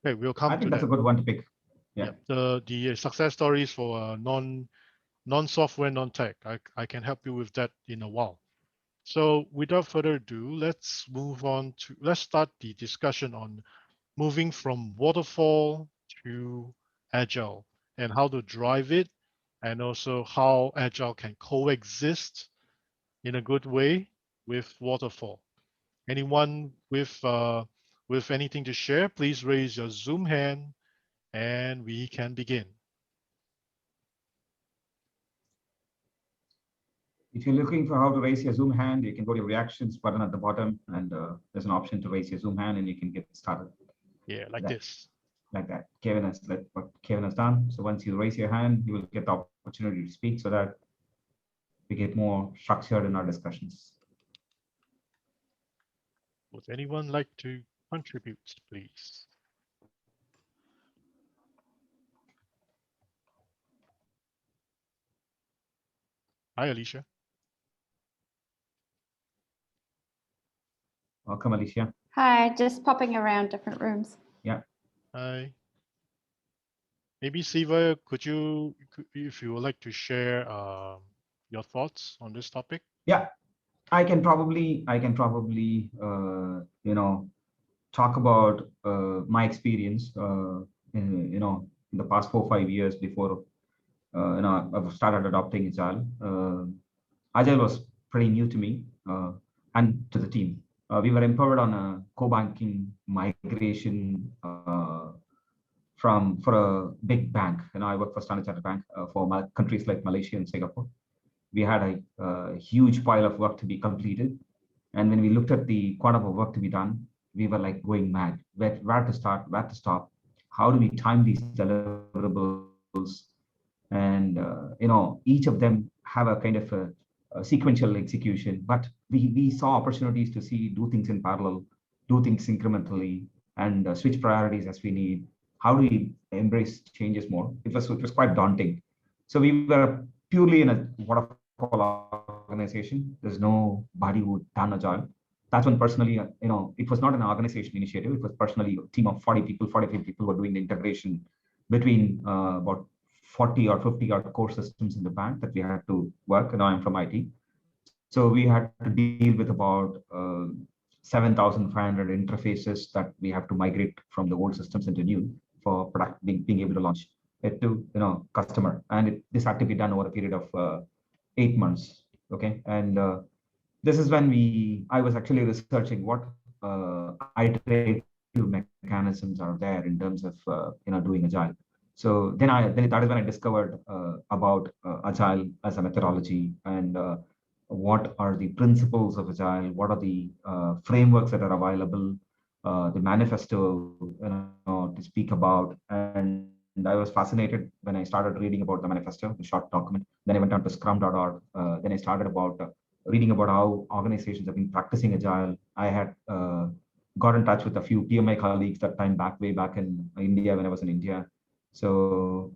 Okay, we'll come to that.
I think that's a good one to pick.
Yeah. The success stories for non-software, non-tech. I can help you with that in a while. So without further ado, let's start the discussion on moving from waterfall to Agile and how to drive it, and also how Agile can coexist in a good way with waterfall. Anyone with anything to share, please raise your Zoom hand and we can begin.
If you're looking for how to raise your Zoom hand, you can go to your reactions button at the bottom, and there's an option to raise your Zoom hand, and you can get started.
Yeah, like this.
Like that. Kevin has what Kevin has done. So once you raise your hand, you will get the opportunity to speak, so that we get more structured in our discussions.
Would anyone like to contribute, please? Hi, Alicia.
Welcome, Alicia.
Hi, just popping around different rooms.
Yeah.
Hi. Maybe Siva, if you would like to share your thoughts on this topic?
Yeah, I can probably talk about my experience in the past 4 or 5 years before I've started adopting Agile. Agile was pretty new to me and to the team. We were empowered on a co-banking migration for a big bank. I worked for Standard Chartered Bank for countries like Malaysia and Singapore. We had a huge pile of work to be completed. And when we looked at the quantum of work to be done, we were like going mad. Where to start, where to stop? How do we time these deliverables? And each of them have a kind of a sequential execution. But we saw opportunities to do things in parallel, do things incrementally, and switch priorities as we need. How do we embrace changes more? It was quite daunting. So we were purely in a waterfall organization. There's nobody who done Agile. That's when personally, it was not an organization initiative. It was personally a team of 40 people, 45 people who were doing the integration between about 40 or 50 odd core systems in the bank that we had to work. And I'm from IT. So we had to deal with about 7,500 interfaces that we have to migrate from the old systems into new for product being able to launch it to customer. And this had to be done over a period of 8 months. Okay, and this is when I was actually researching what iterative mechanisms are there in terms of doing Agile. So then that is when I discovered about Agile as a methodology, and what are the principles of Agile, what are the frameworks that are available, the manifesto to speak about. And I was fascinated when I started reading about the manifesto, the short document. Then I went on to scrum.org. Then I started reading about how organizations have been practicing Agile. I had got in touch with a few PMI colleagues that time way back in India when I was in India. So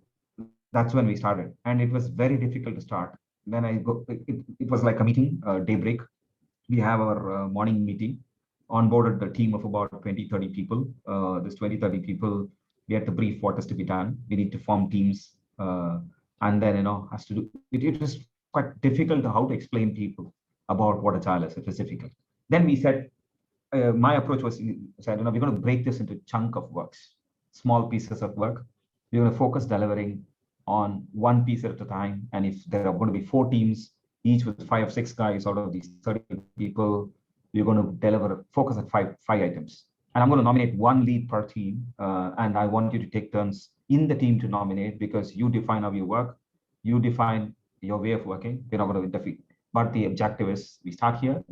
that's when we started. And it was very difficult to start. When I go, it was like a meeting, daybreak. We have our morning meeting, onboarded the team of about 20, 30 people. This 20, 30 people, we had to brief what is to be done. We need to form teams. And then, has to do, it was quite difficult how to explain people about what Agile is. It was difficult. Then we said, my approach was, we're going to break this into chunk of works, small pieces of work. We're going to focus delivering on one piece at a time. And if there are going to be 4 teams, each with 5 or 6 guys out of these 30 people, we're going to focus at five items. And I'm going to nominate 1 lead per team. And I want you to take turns in the team to nominate, because you define how you work. You define your way of working. We're not going to interfere. But the objective is we start here,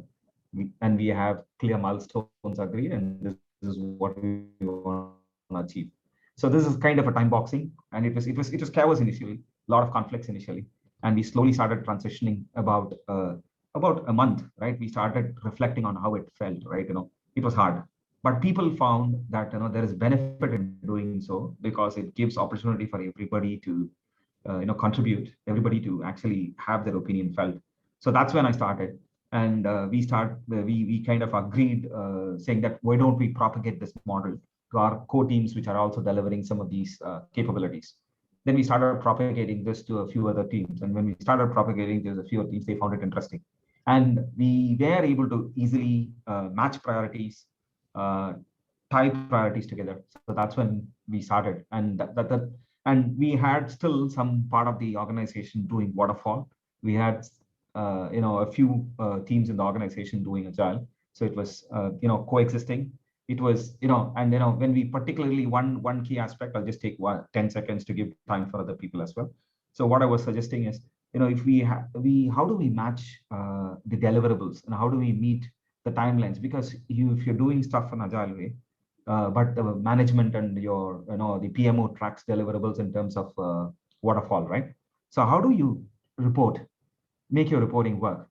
and we have clear milestones agreed, and this is what we want to achieve. So this is kind of a time boxing, and it was chaos initially, a lot of conflicts initially, and we slowly started transitioning about a month, right? We started reflecting on how it felt, right? It was hard, but people found that there is benefit in doing so, because it gives opportunity for everybody to contribute, everybody to actually have their opinion felt. So that's when I started, and we kind of agreed, saying that why don't we propagate this model to our core teams, which are also delivering some of these capabilities. Then we started propagating this to a few other teams. And when we started propagating this to a few other teams, they found it interesting. And we were able to easily match priorities, tie priorities together. So that's when we started. And and we had still some part of the organization doing Waterfall. We had a few teams in the organization doing Agile. So it was coexisting. It was, and when we particularly one key aspect, I'll just take 10 seconds to give time for other people as well. So what I was suggesting is, if how do we match the deliverables, and how do we meet the timelines? Because if you're doing stuff in Agile way, but the management and your, the PMO tracks deliverables in terms of Waterfall, right? So how do you make your reporting work?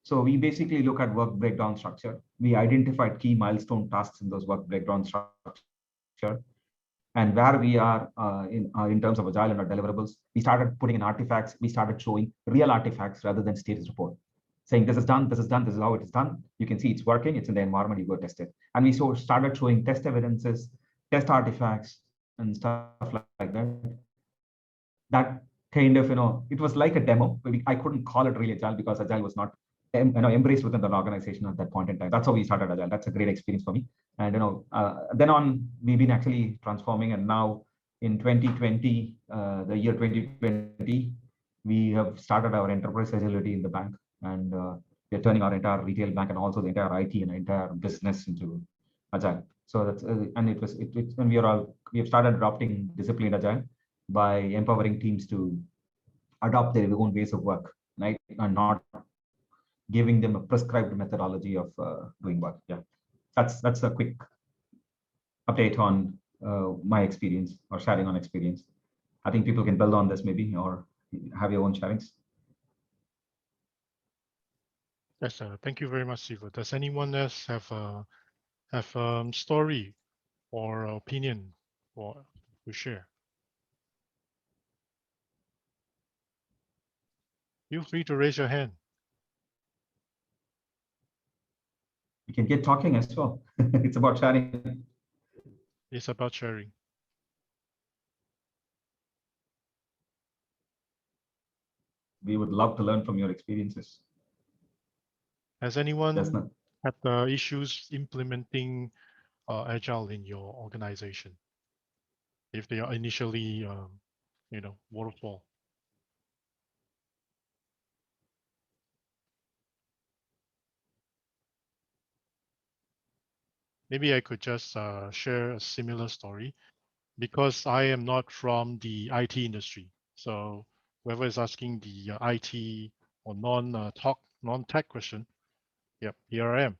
So we basically look at work breakdown structure. We identified key milestone tasks in those work breakdown structure, and where we are in terms of Agile and our deliverables. We started putting in artifacts. We started showing real artifacts rather than status report, saying this is done, this is done, this is how it is done. You can see it's working, it's in the environment, you go test it. And we started showing test evidences, test artifacts, and stuff like that. That kind of, it was like a demo. I couldn't call it really Agile, because Agile was not embraced within the organization at that point in time. That's how we started Agile. That's a great experience for me. And then on, we've been actually transforming, and now in 2020, the year 2020, we have started our enterprise agility in the bank, and we're turning our entire retail bank and also the entire IT and entire business into Agile. So that's and we have started adopting disciplined Agile by empowering teams to adopt their own ways of work, right, and not giving them a prescribed methodology of doing work. Yeah, that's a quick update on my experience, or sharing on experience. I think people can build on this maybe, or have your own sharings.
Yes, thank you very much, Siva. Does anyone else have story or opinion to share? Feel free to raise your hand.
You can get talking as well. It's about sharing.
It's about sharing.
We would love to learn from your experiences.
Has anyone
That's not.
had issues implementing Agile in your organization? If they are initially, waterfall. Maybe I could just share a similar story because I am not from the IT industry. So whoever is asking the IT or non-tech question, yep, here I am.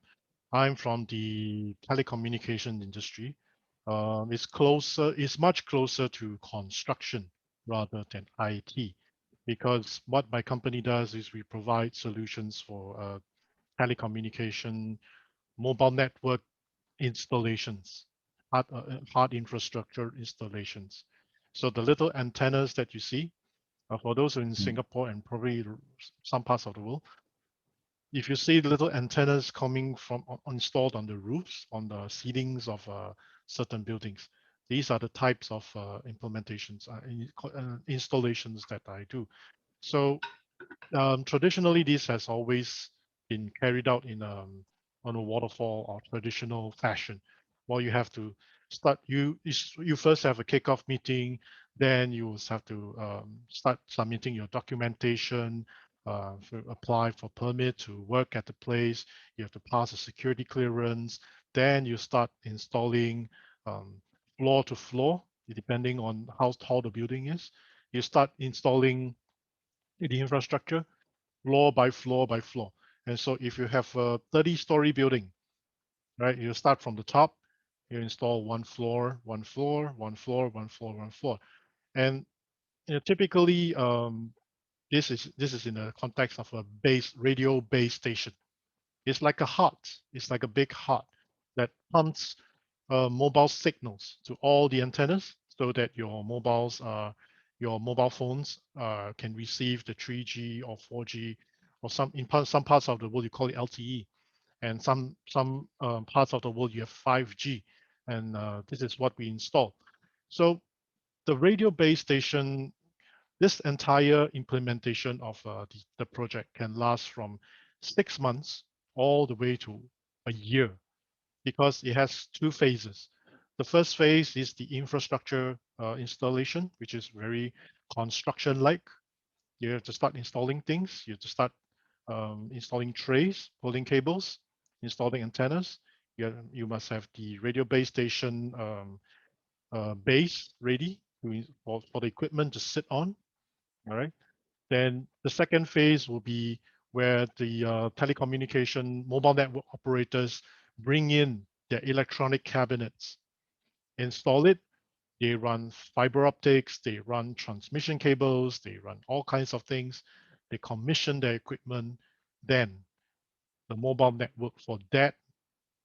I'm from the telecommunication industry. It's much closer to construction rather than IT, because what my company does is we provide solutions for telecommunication, mobile network installations, hard infrastructure installations. So the little antennas that you see, for those in Singapore and probably some parts of the world, if you see the little antennas coming from installed on the roofs, on the ceilings of certain buildings, these are the types of implementations, installations that I do. So traditionally, this has always been carried out in on a waterfall or traditional fashion. Well, you have to start. You first have a kickoff meeting, then you will have to start submitting your documentation, apply for permit to work at the place. You have to pass a security clearance. Then you start installing floor to floor, depending on how tall the building is. You start installing the infrastructure floor by floor by floor. And so if you have a 30-story building, right, you start from the top, you install one floor, one floor, one floor, one floor, one floor. And typically, this is in the context of a radio base station. It's like a heart. It's like a big heart that pumps mobile signals to all the antennas so that your mobile phones can receive the 3G or 4G, or some parts of the world you call it LTE, and some parts of the world you have 5G, and this is what we install. So the radio base station, this entire implementation of the project can last from 6 months all the way to a year, because it has two phases. The first phase is the infrastructure installation, which is very construction-like. You have to start installing things. You have to start installing trays, pulling cables, installing antennas. You must have the radio base station base ready for the equipment to sit on. All right. Then the second phase will be where the telecommunication mobile network operators bring in their electronic cabinets, install it. They run fiber optics, they run transmission cables, they run all kinds of things. They commission their equipment. Then the mobile network for that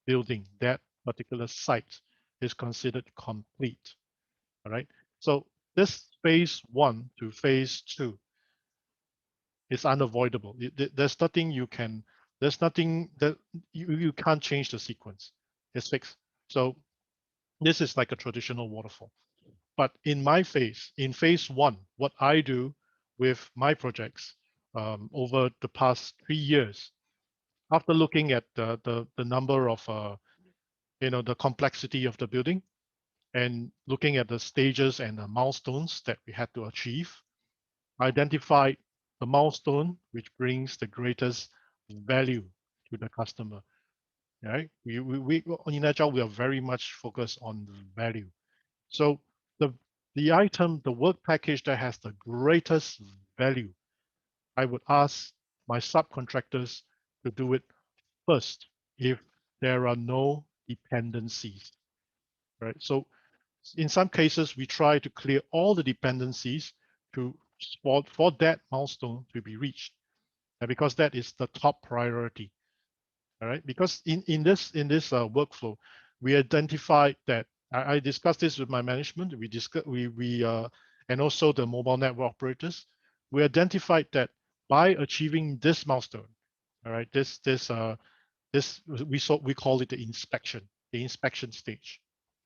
building, that particular site, is considered complete. All right. So this phase 1 to phase 2 is unavoidable. There's nothing that you can't change the sequence. It's fixed. So this is like a traditional waterfall. But in phase 1, what I do with my projects over the past 3 years, after looking at the number of the complexity of the building, and looking at the stages and the milestones that we had to achieve, identified the milestone which brings the greatest value to the customer. Right? We in Agile, we are very much focused on the value. So the item, the work package that has the greatest value, I would ask my subcontractors to do it first if there are no dependencies. Right? So in some cases, we try to clear all the dependencies for that milestone to be reached, because that is the top priority. All right, because in this workflow, we identified that I discussed this with my management. We and also the mobile network operators. We identified that by achieving this milestone, all right, we call it the inspection stage,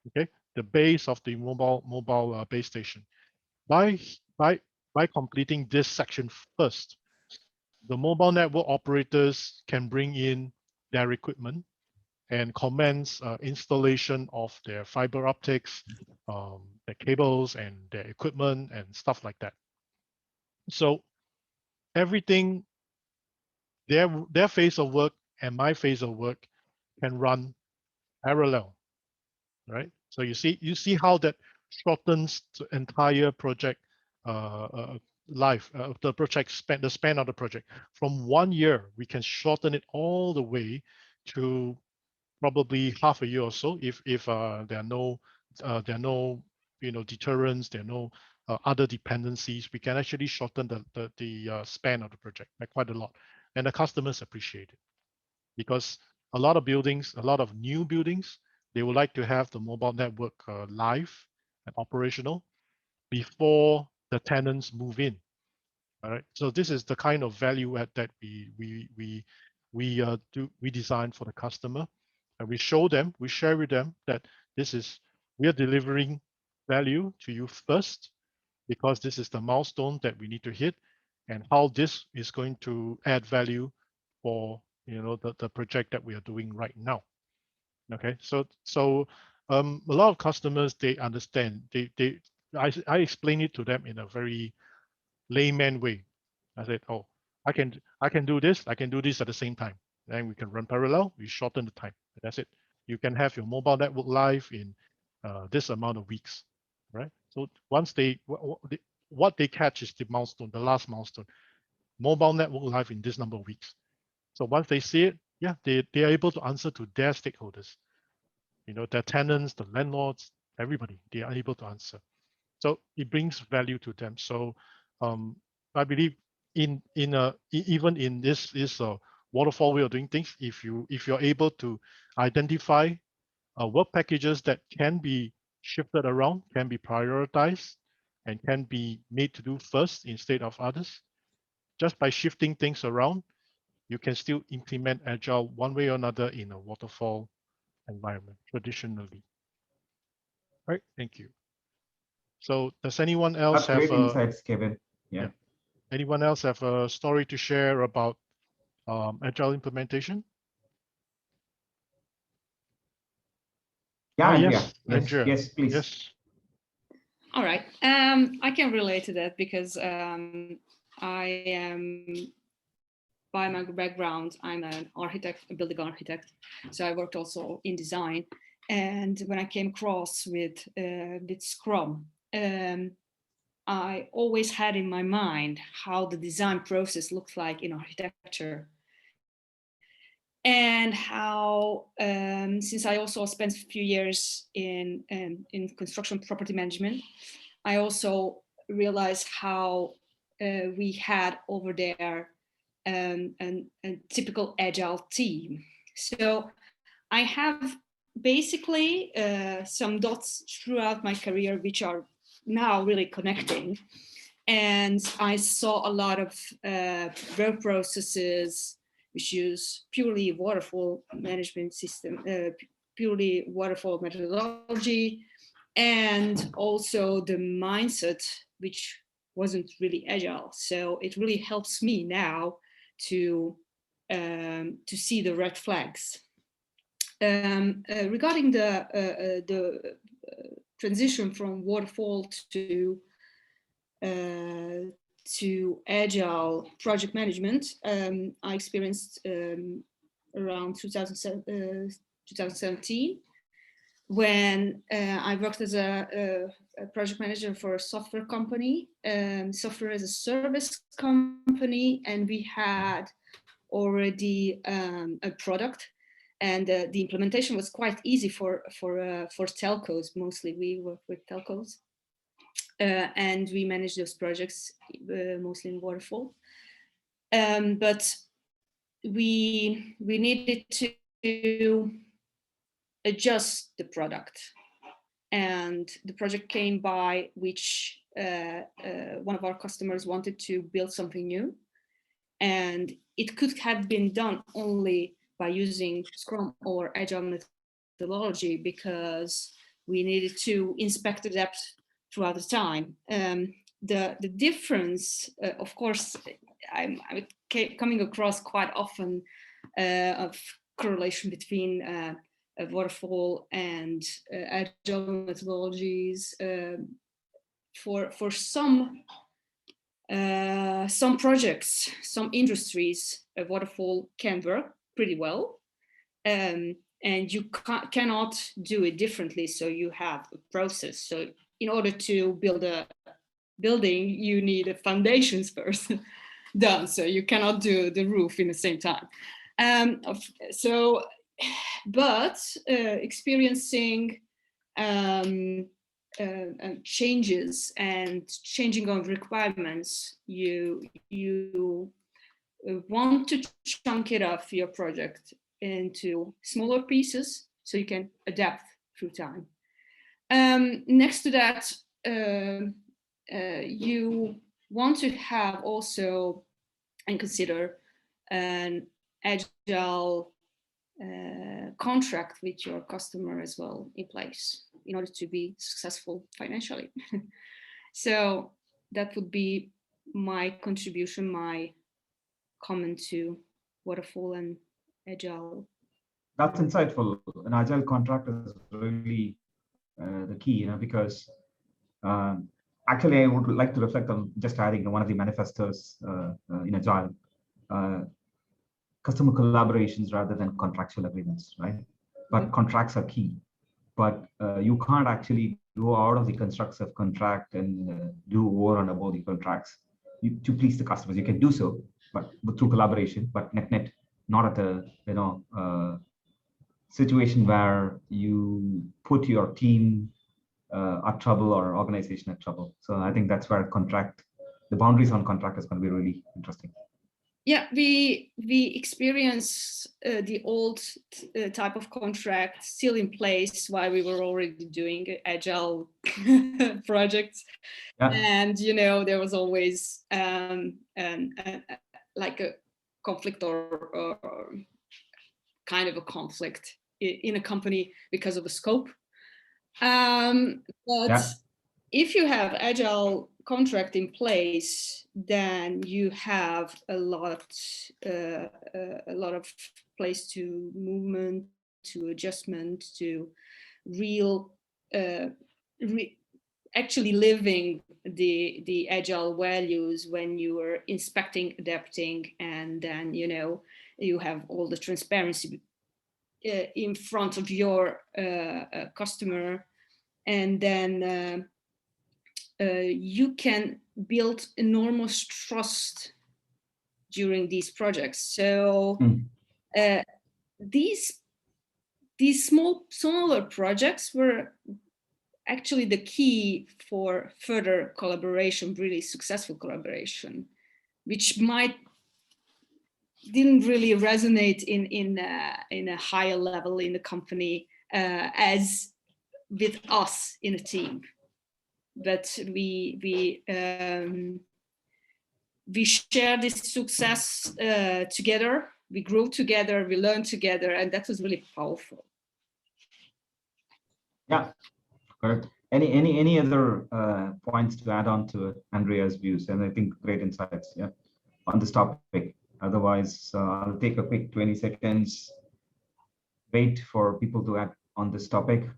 okay, the base of the mobile base station. By completing this section first, the mobile network operators can bring in their equipment and commence installation of their fiber optics, their cables and their equipment and stuff like that. So everything, their phase of work and my phase of work can run parallel, right? So you see how that shortens the entire project life, the span of the project. From 1 year, we can shorten it all the way to probably half a year or so if there are no deterrents, there are no other dependencies. We can actually shorten the span of the project by quite a lot, and the customers appreciate it because a lot of buildings, a lot of new buildings, they would like to have the mobile network live and operational before the tenants move in. All right, so this is the kind of value add that we design for the customer, and we share with them that we are delivering value to you first because this is the milestone that we need to hit, and how this is going to add value for the project that we are doing right now. Okay, so a lot of customers, they understand. I explain it to them in a very layman way. I said, oh, I can do this. I can do this at the same time. Then we can run parallel. We shorten the time. That's it. You can have your mobile network live in this amount of weeks, right? So once what they catch is the milestone, the last milestone, mobile network live in this number of weeks. So once they see it, yeah, they are able to answer to their stakeholders, their tenants, the landlords, everybody. They are able to answer. So it brings value to them. So I believe even in this waterfall way of doing things, if you're able to identify work packages that can be shifted around, can be prioritized, and can be made to do first instead of others, just by shifting things around, you can still implement Agile one way or another in a waterfall environment traditionally. All right, thank you. So does anyone else
That's
have
great insights, Kevin? Yeah.
Anyone else have a story to share about Agile implementation?
Yeah,
Yes,
Andrea. Yes, please.
Yes.
All right. I can relate to that because I am, by my background, I'm an architect, a building architect. So I worked also in design. And when I came across with Scrum, I always had in my mind how the design process looks like in architecture. And how, since I also spent a few years in construction property management, I also realized how we had over there a typical Agile team. So I have basically some dots throughout my career, which are now really connecting. And I saw a lot of work processes which use purely waterfall management system, purely waterfall methodology, and also the mindset, which wasn't really Agile. So it really helps me now to see the red flags. Regarding the transition from waterfall to Agile project management, I experienced around 2017 when I worked as a project manager for a software company, software as a service company, and we had already a product, and the implementation was quite easy for telcos. Mostly we work with telcos. And we manage those projects mostly in waterfall. But we needed to adjust the product. And the project came by which one of our customers wanted to build something new. And it could have been done only by using Scrum or Agile methodology, because we needed to inspect the depth throughout the time. The difference, of course, I'm coming across quite often of correlation between Waterfall and Agile methodologies. For some projects, some industries, Waterfall can work pretty well, and you cannot do it differently. So you have a process. So in order to build a building, you need the foundations first done. So you cannot do the roof in the same time. But experiencing changes and changing of requirements, you want to chunk it up your project into smaller pieces so you can adapt through time. Next to that, you want to have also and consider an agile contract with your customer as well in place in order to be successful financially. So that would be my contribution, my comment to Waterfall and Agile.
That's insightful. An agile contract is really the key, because actually I would like to reflect on just adding one of the manifestos in agile, customer collaborations rather than contractual agreements, right? But contracts are key. But you can't actually go out of the constructs of contract and do over and above the contracts to please the customers. You can do so, but through collaboration. But net, not at a situation where you put your team at trouble or organization at trouble. So I think that's where the boundaries on contract is going to be really interesting.
Yeah, we experience the old type of contract still in place while we were already doing agile projects, and there was always like a conflict or kind of a conflict in a company because of the scope. But if you have agile contract in place, then you have a lot of place to movement, to adjustment, to real actually living the agile values when you are inspecting, adapting, and then you have all the transparency in front of your customer, and then you can build enormous trust during these projects. So these smaller projects were actually the key for further collaboration, really successful collaboration, which didn't really resonate in a higher level in the company as with us in a team. But we share this success together. We grow together. We learn together, and that was really powerful.
Yeah, correct. Any other points to add on to Andrea's views? And I think great insights, on this topic. Otherwise, I'll take a quick 20 seconds. Wait for people to add on this topic.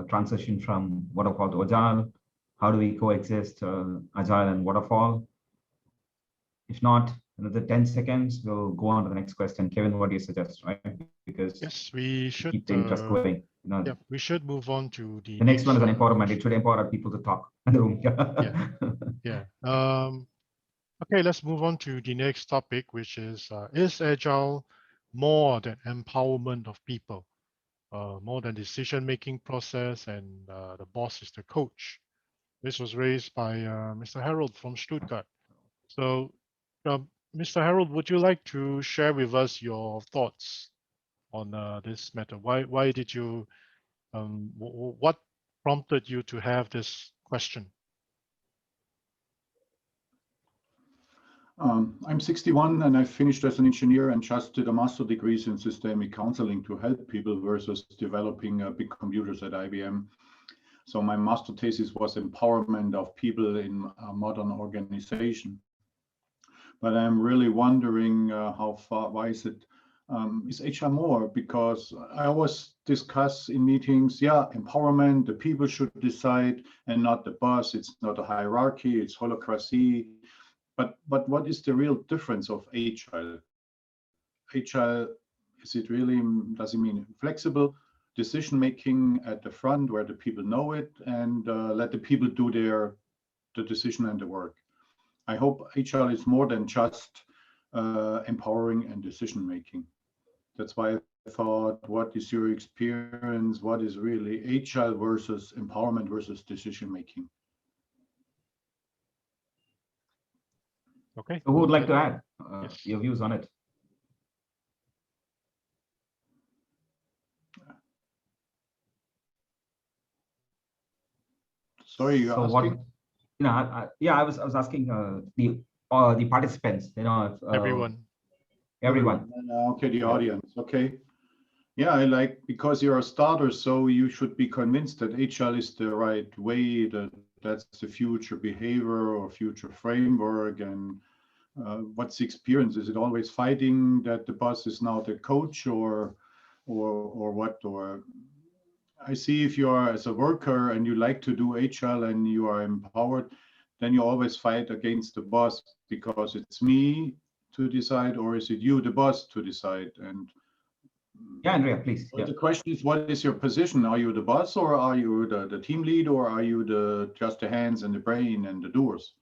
Transition from Waterfall to Agile. How do we coexist Agile and Waterfall? If not, another 10 seconds, we'll go on to the next question. Kevin, what do you suggest, right? Because
yes, we should
keep the interest going.
Yeah, we should move on to
the next one is an empowerment. It should empower people to talk in the room.
Okay, let's move on to the next topic, which is Agile more than empowerment of people, more than decision-making process, and the boss is the coach? This was raised by Mr. Harold from Stuttgart. So, Mr. Harold, would you like to share with us your thoughts on this matter? Why did you, what prompted you to have this question?
I'm 61 and I finished as an engineer and just did a master degree in systemic counseling to help people versus developing big computers at IBM. So my master thesis was empowerment of people in a modern organization. But I'm really wondering why is HR more? Because I always discuss in meetings, yeah, empowerment, the people should decide and not the boss. It's not a hierarchy, it's holacracy. But what is the real difference of agile? Agile, is it really, does it mean flexible decision making at the front where the people know it and let the people do the decision and the work? I hope agile is more than just empowering and decision making. That's why I thought, what is your experience? What is really agile versus empowerment versus decision making?
Okay.
So who would like to add
Yes.
your views on it?
Sorry, you're
so
asking?
what? I was asking the participants. If,
Everyone.
Everyone.
Okay, the audience. Okay. Yeah, I like, because you're a starter, so you should be convinced that agile is the right way, that's the future behavior or future framework. And what's the experience? Is it always fighting that the boss is now the coach, or what? Or I see, if you are as a worker and you like to do agile and you are empowered, then you always fight against the boss because it's me to decide, or is it you, the boss, to decide? And
yeah, Andrea, please.
the question is, what is your position? Are you the boss, or are you the team lead, or are you just the hands and the brain and the doers?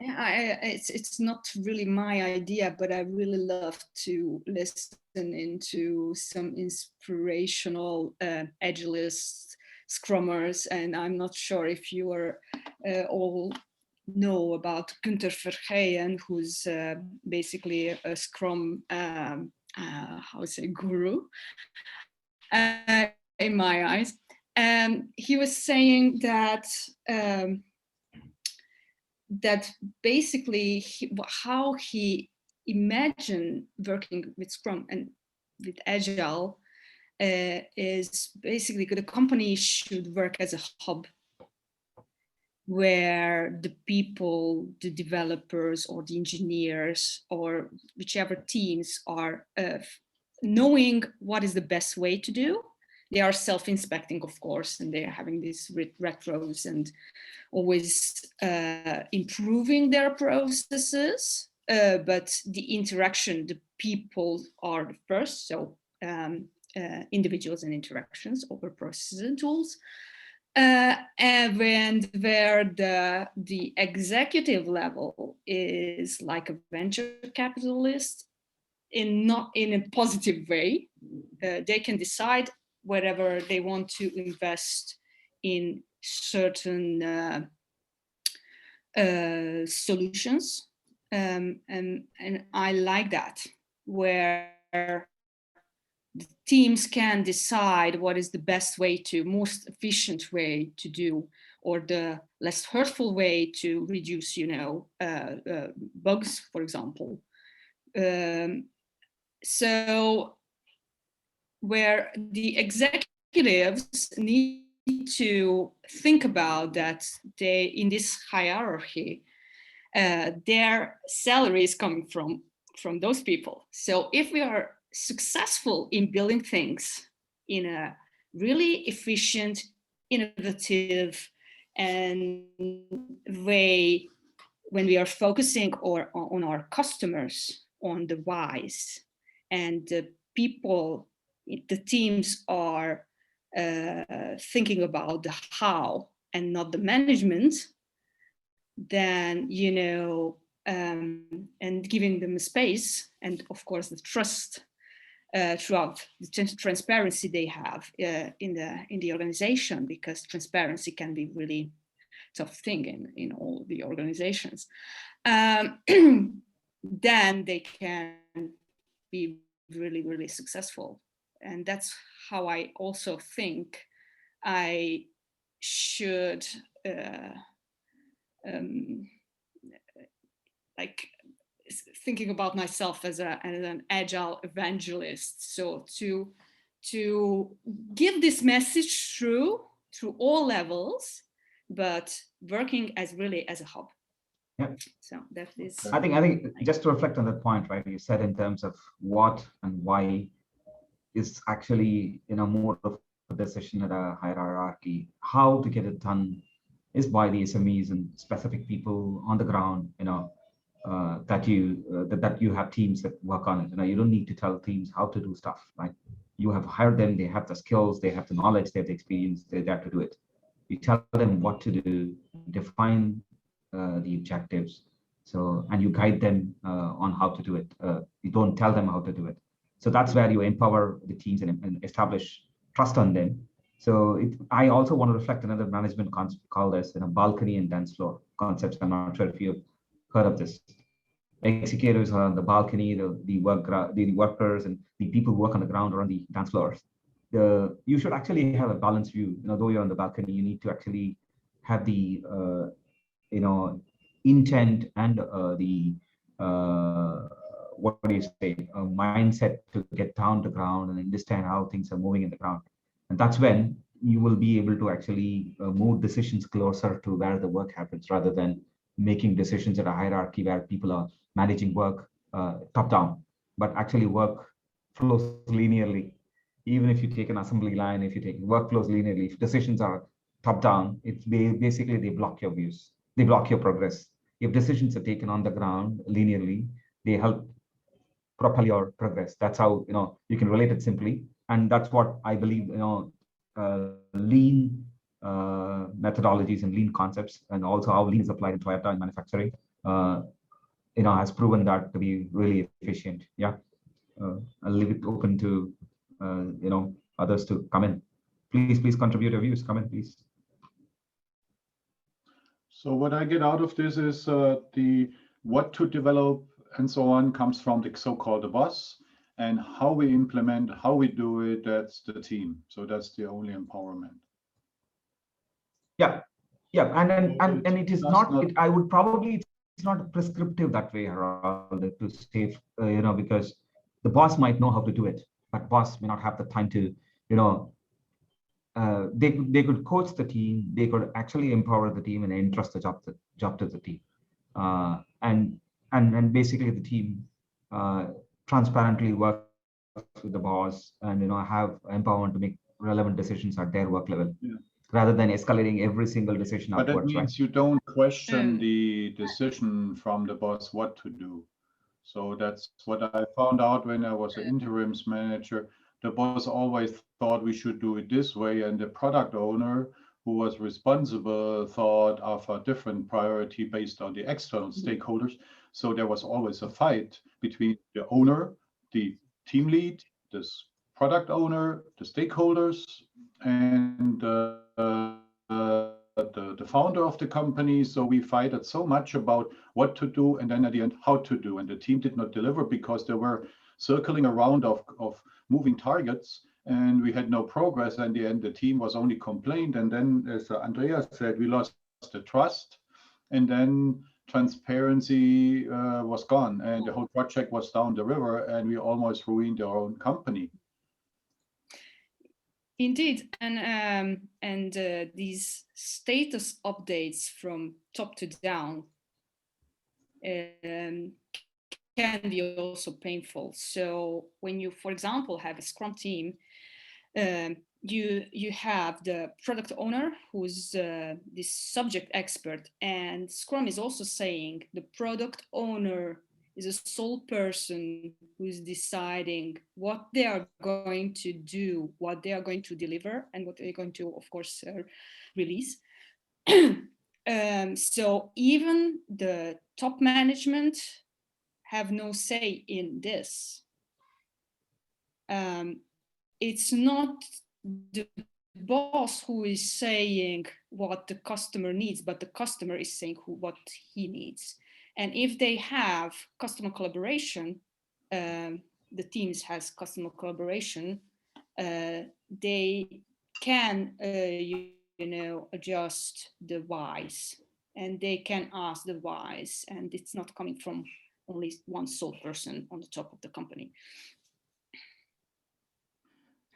Yeah, it's not really my idea, but I really love to listen into some inspirational agilists, scrummers, and I'm not sure if you are all know about Gunther Verheyen, who's basically a Scrum guru in my eyes. He was saying that that basically how he imagined working with Scrum and with Agile is basically the company should work as a hub where the people, the developers or the engineers or whichever teams are knowing what is the best way to do. They are self-inspecting, of course, and they're having these retros and always improving their processes. But the interaction, the people are the first. So individuals and interactions over processes and tools. And where the executive level is like a venture capitalist, not in a positive way. They can decide wherever they want to invest in certain solutions, and I like that, where the teams can decide what is the best way to, most efficient way to do, or the less hurtful way to reduce, bugs, for example. So where the executives need to think about that they, in this hierarchy, their salary is coming from those people. So if we are successful in building things in a really efficient, innovative and way, when we are focusing on our customers, on the whys, and the people, the teams are thinking about the how and not the management, then, and giving them space and of course the trust throughout the transparency they have in the organization, because transparency can be really tough thing in all the organizations. Then they can be really, really successful. And that's how I also think I should thinking about myself as an agile evangelist. So to give this message through all levels, but working as really as a hub.
Yeah.
So that is.
I think just to reflect on that point, right? You said in terms of what and why is actually more of a decision at a hierarchy. How to get it done is by the SMEs and specific people on the ground. That you have teams that work on it. You don't need to tell teams how to do stuff. Right? You have hired them. They have the skills. They have the knowledge. They have the experience. They have to do it. You tell them what to do. Define the objectives. So and you guide them on how to do it. You don't tell them how to do it. So that's where you empower the teams and establish trust on them. So I also want to reflect another management concept called as balcony and dance floor concepts. I'm not sure if you've heard of this. Executives are on the balcony, the workers and the people who work on the ground or on the dance floors. You should actually have a balanced view. Though you're on the balcony, you need to actually have the intent and the what do you say, a mindset to get down to the ground and understand how things are moving in the ground. And that's when you will be able to actually move decisions closer to where the work happens, rather than making decisions at a hierarchy where people are managing work top down, but actually work flows linearly. Even if you take an assembly line, if you take work flows linearly, if decisions are top down, it's basically they block your views, they block your progress. If decisions are taken on the ground linearly, they help propel your progress. That's how you can relate it simply, and that's what I believe. Lean methodologies and lean concepts, and also how lean is applied in Toyota in manufacturing, has proven that to be really efficient. Yeah, I'll leave it open to others to come in. Please contribute your views. Come in, please.
So what I get out of this is the what to develop and so on comes from the so-called boss, and how we implement, how we do it, that's the team. So that's the only empowerment.
Yeah, and it is not. I would probably it's not prescriptive that way, Harald, to say because the boss might know how to do it, but boss may not have the time to they could coach the team, they could actually empower the team and entrust the job to the team, and basically the team transparently works with the boss and have empowerment to make relevant decisions at their work level, rather than escalating every single decision
but
upwards.
That means you don't question the decision from the boss what to do. So that's what I found out when I was an interims manager. The boss always thought we should do it this way, and the product owner who was responsible thought of a different priority based on the external stakeholders. So there was always a fight between the owner, the team lead, this product owner, the stakeholders, and the founder of the company. So we fighted so much about what to do, and then at the end how to do, and the team did not deliver because they were circling around of moving targets, and we had no progress. And in the end, the team was only complained, and then, as Andreas said, we lost the trust, and then transparency was gone, and the whole project was down the river, and we almost ruined our own company.
Indeed, and these status updates from top to down can be also painful. So when you, for example, have a Scrum team, you have the product owner who's this subject expert, and Scrum is also saying the product owner is a sole person who's deciding what they are going to do, what they are going to deliver, and what they're going to, of course, release. So even the top management have no say in this. It's not the boss who is saying what the customer needs, but the customer is saying what he needs. And if they have customer collaboration, the teams has customer collaboration, they can adjust the whys, and they can ask the whys, and it's not coming from only one sole person on the top of the company.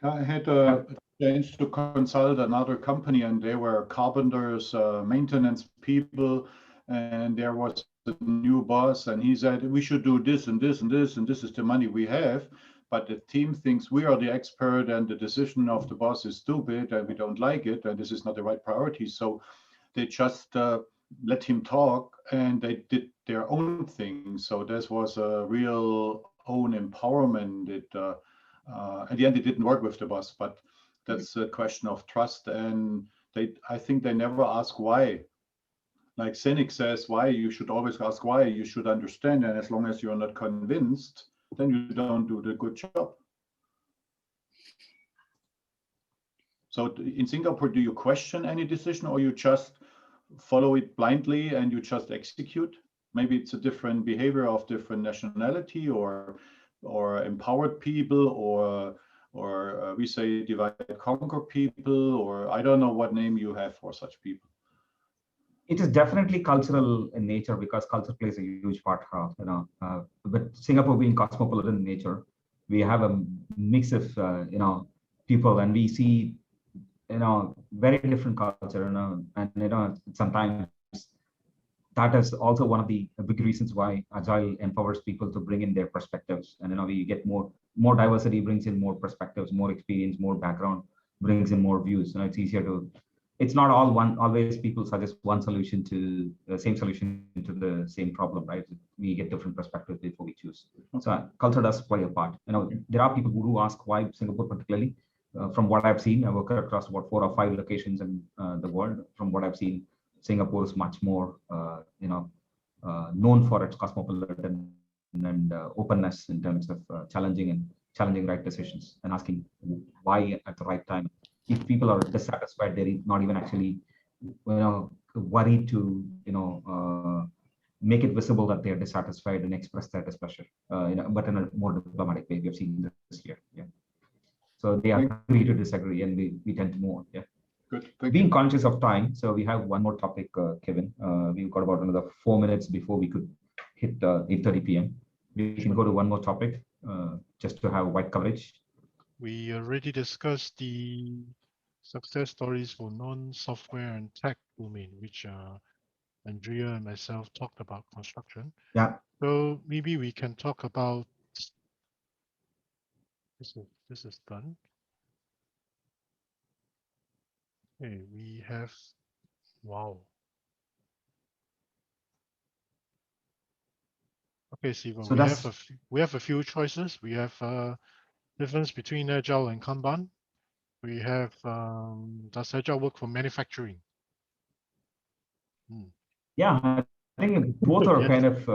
I had a chance to consult another company, and they were carpenters, maintenance people, and there was a new boss, and he said, we should do this and this and this, and this is the money we have. But the team thinks we are the expert, and the decision of the boss is stupid, and we don't like it, and this is not the right priority. So they just let him talk, and they did their own thing. So this was a real own empowerment. At the end, it didn't work with the boss, but that's a question of trust. And I think they never ask why. Like Seneca says, why? You should always ask why. You should understand. And as long as you're not convinced, then you don't do the good job. So in Singapore, do you question any decision, or you just follow it blindly and you just execute? Maybe it's a different behavior of different nationality, or empowered people, or we say divide and conquer people, or I don't know what name you have for such people.
It is definitely cultural in nature, because culture plays a huge part of, but Singapore being cosmopolitan in nature, we have a mix of, people, and we see, very different culture, and, sometimes that is also one of the big reasons why Agile empowers people to bring in their perspectives. And, we get more diversity, brings in more perspectives, more experience, more background, brings in more views. It's easier to, it's not always people suggest one solution to the same solution to the same problem, right? We get different perspectives before we choose. So culture does play a part. There are people who do ask why Singapore particularly. From what I've seen, I work across about 4 or 5 locations in the world. From what I've seen, Singapore is much more, known for its cosmopolitan and openness in terms of challenging right decisions and asking why at the right time. If people are dissatisfied, they're not even actually, worried to, make it visible that they're dissatisfied and express their displeasure, but in a more diplomatic way. We've seen this year. Yeah. So they agree to disagree, and we tend to move on. Yeah.
Good.
Being conscious of time, so we have one more topic, Kevin. We've got about another 4 minutes before we could hit 8:30 p.m. We can go to one more topic, just to have wide coverage.
We already discussed the success stories for non-software and tech domain, which Andrea and myself talked about construction.
Yeah.
So maybe we can talk about this is done. Okay, we have Okay, Siva,
so
we have a few choices. We have difference between Agile and Kanban. We have does Agile work for manufacturing?
Yeah, I think both are
Yes.
kind of.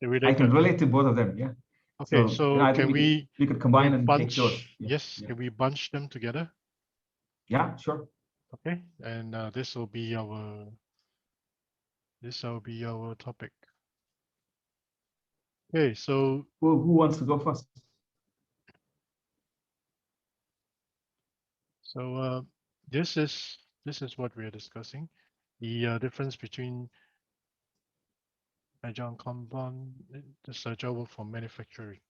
I can relate to both of them. Yeah.
Okay, so
I
can
think we could combine and
bunch,
take those. Yeah,
yes,
yeah.
can we bunch them together?
Yeah, sure.
Okay, and this will be our topic. Okay, so
who wants to go first?
So this is what we are discussing, the difference between Agile and Kanban. Does Agile work for manufacturing?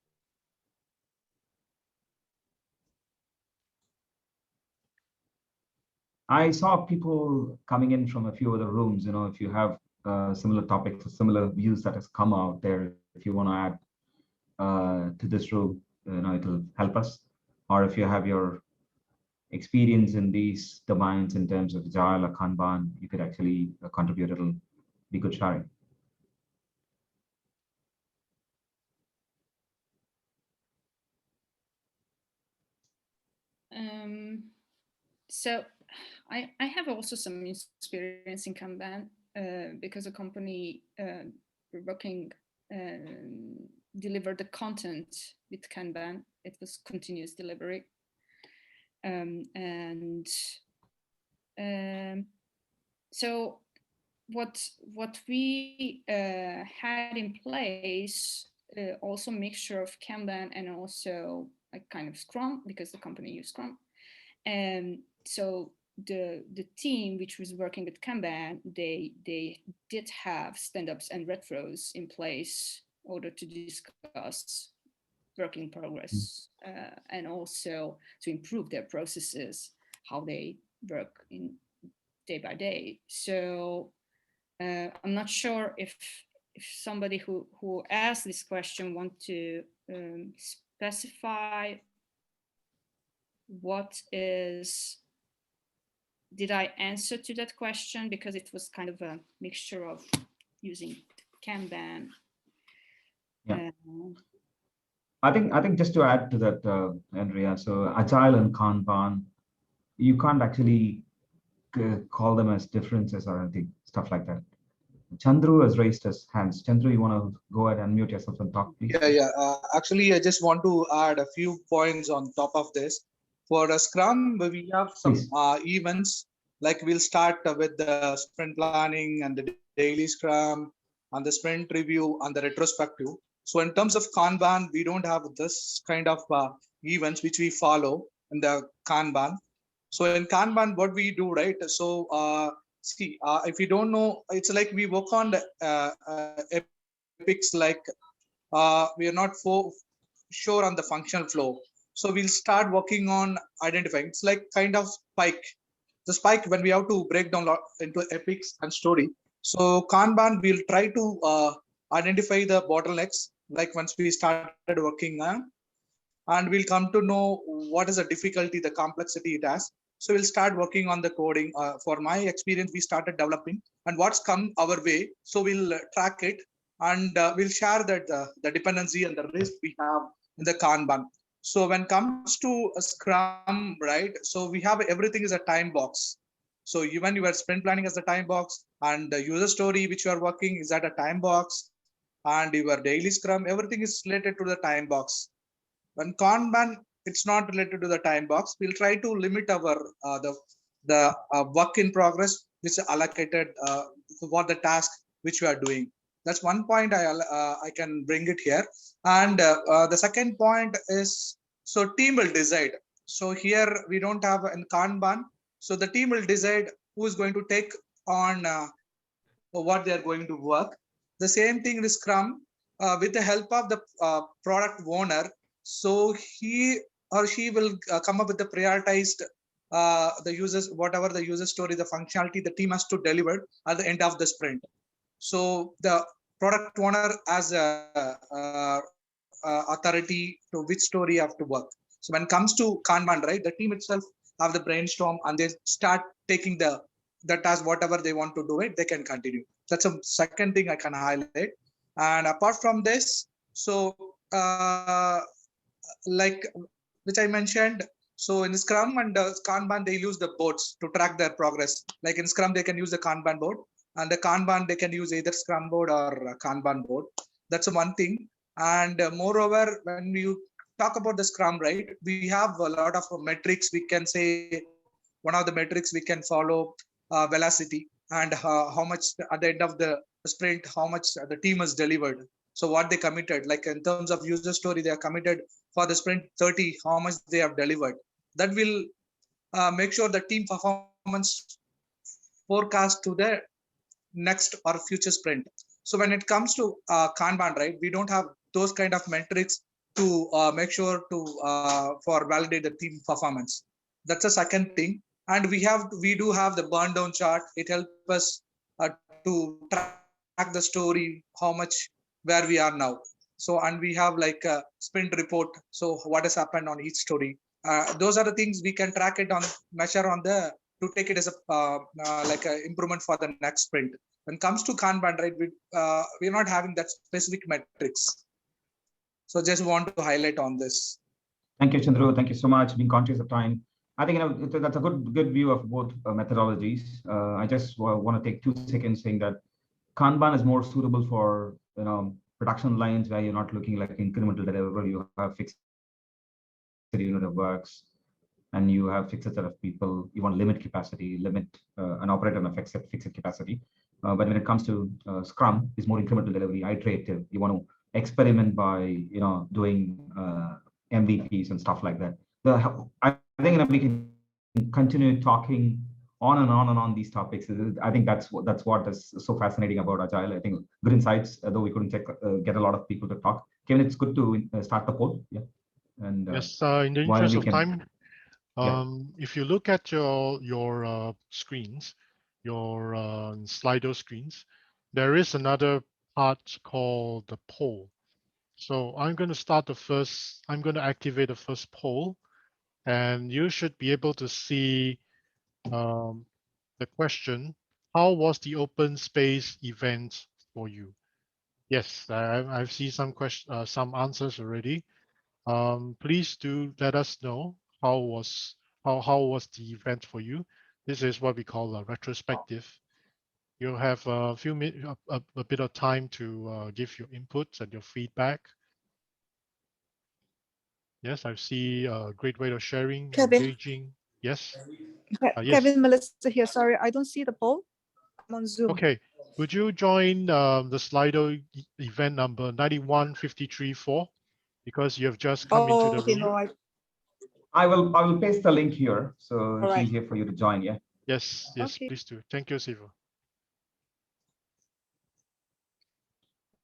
I saw people coming in from a few other rooms. If you have similar topics or similar views that has come out there, if you want to add to this room, it'll help us. Or if you have your experience in these domains in terms of Agile or Kanban, you could actually contribute. It'll be good sharing.
So I have also some experience in Kanban because a company we're working delivered the content with Kanban. It was continuous delivery. So what we had in place also mixture of Kanban and also a kind of Scrum, because the company used Scrum. And so the team which was working with Kanban, they did have stand-ups and retros in place order to discuss work in progress and also to improve their processes, how they work in day by day. So I'm not sure if somebody who asked this question want to specify what is, did I answer to that question? Because it was kind of a mixture of using Kanban.
Yeah. I think just to add to that, Andrea, so Agile and Kanban, you can't actually call them as differences or anything, stuff like that. Chandru has raised his hands. Chandru, you want to go ahead and unmute yourself and talk, please?
Yeah. Actually, I just want to add a few points on top of this. For a Scrum, we have some events, like we'll start with the sprint planning and the daily Scrum and the sprint review and the retrospective. So in terms of Kanban, we don't have this kind of events which we follow in the Kanban. So in Kanban, what we do, right? So if you don't know, it's like we work on the epics, like we are not sure on the functional flow. So we'll start working on identifying. It's like kind of spike. The spike when we have to break down into epics and story. So Kanban, we'll try to identify the bottlenecks, like once we started working on, and we'll come to know what is the difficulty, the complexity it has. So we'll start working on the coding. For my experience, we started developing and what's come our way. So we'll track it and we'll share that the dependency and the risk we have in the Kanban. So when it comes to a Scrum, right? So we have everything is a time box. So even your sprint planning as a time box and the user story which you are working is at a time box, and your daily Scrum, everything is related to the time box. When Kanban, it's not related to the time box. We'll try to limit our the work in progress which is allocated for the task which we are doing. That's one point I can bring it here. And the second point is, so team will decide. So here we don't have in Kanban. So the team will decide who is going to take on what they are going to work. The same thing in Scrum with the help of the product owner. So he or she will come up with the prioritized the users, whatever the user story, the functionality the team has to deliver at the end of the sprint. So the product owner has a authority to which story you have to work. So when it comes to Kanban, right, the team itself have the brainstorm and they start taking the task, whatever they want to do it, they can continue. That's a second thing I can highlight. And apart from this, so like which I mentioned, so in Scrum and Kanban, they use the boards to track their progress. Like in Scrum, they can use the Kanban board, and the Kanban, they can use either Scrum board or Kanban board. That's one thing. And moreover, when you talk about the Scrum, right, we have a lot of metrics. We can say one of the metrics we can follow velocity and how much at the end of the sprint, how much the team has delivered. So what they committed, like in terms of user story, they are committed for the sprint 30, how much they have delivered. That will make sure the team performance forecast to the next or future sprint. So when it comes to Kanban, right, we don't have those kind of metrics to make sure to for validate the team performance. That's the second thing. And we do have the burn down chart. It helps us to track the story, how much, where we are now. So, and we have like a sprint report. So what has happened on each story. Those are the things we can track it on, measure on the, to take it as a like a improvement for the next sprint. When it comes to Kanban, right, we're not having that specific metrics. So just want to highlight on this.
Thank you, Chandru. Thank you so much. Being conscious of time. I think that's a good view of both methodologies. I just want to take 2 seconds saying that Kanban is more suitable for production lines where you're not looking like incremental delivery. You have fixed unit of works, and you have fixed set of people. You want limit capacity, limit and operate on a fixed capacity. But when it comes to Scrum, is more incremental delivery, iterative. You want to experiment by doing MVPs and stuff like that. I think we can continue talking on and on and on these topics. I think that's what is so fascinating about Agile. I think good insights, though we couldn't get a lot of people to talk. Kevin, it's good to start the poll. Yeah. And
yes, in the interest of time,
yeah.
if you look at your screens, your Slido screens, there is another part called the poll. So I'm going to start I'm going to activate the first poll, and you should be able to see the question, how was the open space event for you? Yes, I've seen some answers already. Please do let us know how was the event for you. This is what we call a retrospective. You'll have a few minutes, a bit of time to give your inputs and your feedback. Yes, I see a great way of sharing,
Kevin.
engaging. Yes. Yes.
Kevin, Melissa here. Sorry, I don't see the poll. I'm on Zoom.
Okay. Would you join the Slido event number 91534 because you have just come into the room?
No,
I will paste the link here, so it's
right.
easier for you to join. Yeah.
Yes. Yes.
Okay.
Please do. Thank you, Siva.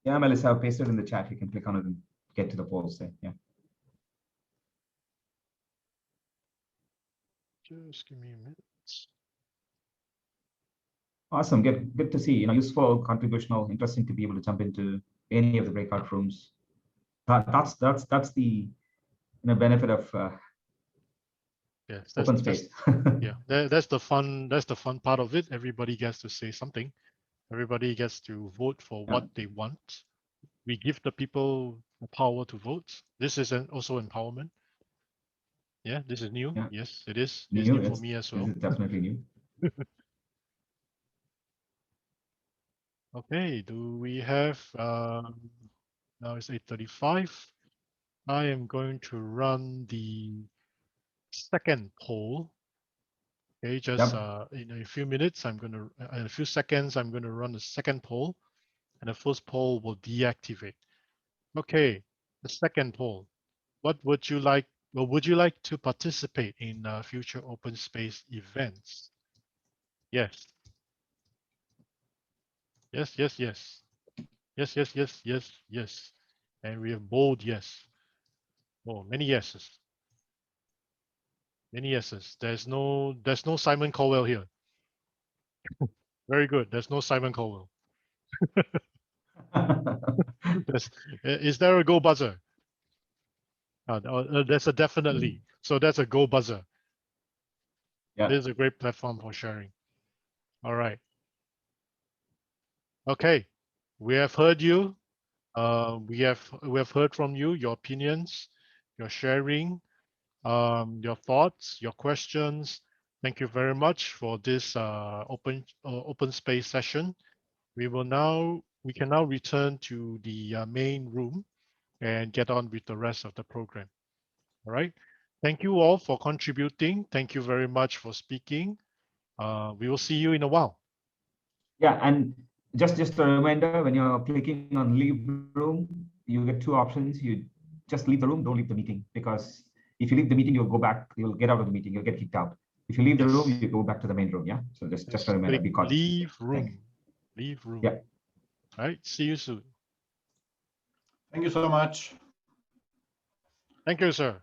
Yeah, Melissa, I'll paste it in the chat. You can click on it and get to the polls there. Yeah.
Just give me a minute.
Awesome. Good to see. Useful, contributional, interesting to be able to jump into any of the breakout rooms. That's the benefit of
yes,
open space.
Yeah, that's the fun. That's the fun part of it. Everybody gets to say something. Everybody gets to vote for what they want. We give the people the power to vote. This is also empowerment. Yeah, this is new.
Yeah.
Yes, it is.
New,
it's new for me as well.
This is definitely new.
Okay, do we have, now it's 8:35. I am going to run the second poll. Okay, just in a few minutes, in a few seconds, I'm going to run the second poll, and the first poll will deactivate. Okay, the second poll. What would you like, or would you like to participate in future open space events? Yes. Yes, yes, yes. Yes, yes, yes, yes, yes. And we have bold yes. Oh, many yeses. Many yeses. There's no Simon Cowell here. Very good. There's no Simon Cowell. Is there a go buzzer? That's a definitely. So that's a go buzzer.
Yeah.
This is a great platform for sharing. All right. Okay. We have heard you. We have heard from you, your opinions, your sharing, your thoughts, your questions. Thank you very much for this open space session. We can now return to the main room and get on with the rest of the program. All right. Thank you all for contributing. Thank you very much for speaking. We will see you in a while.
Yeah, and just a reminder, when you're clicking on leave room, you get two options. You just leave the room, don't leave the meeting, because if you leave the meeting, you'll get out of the meeting, you'll get kicked out. If you leave the room, you go back to the main room. Yeah. So just a reminder, be cautious.
Leave room. Leave room.
Yeah.
All right. See you soon.
Thank you so much.
Thank you, sir.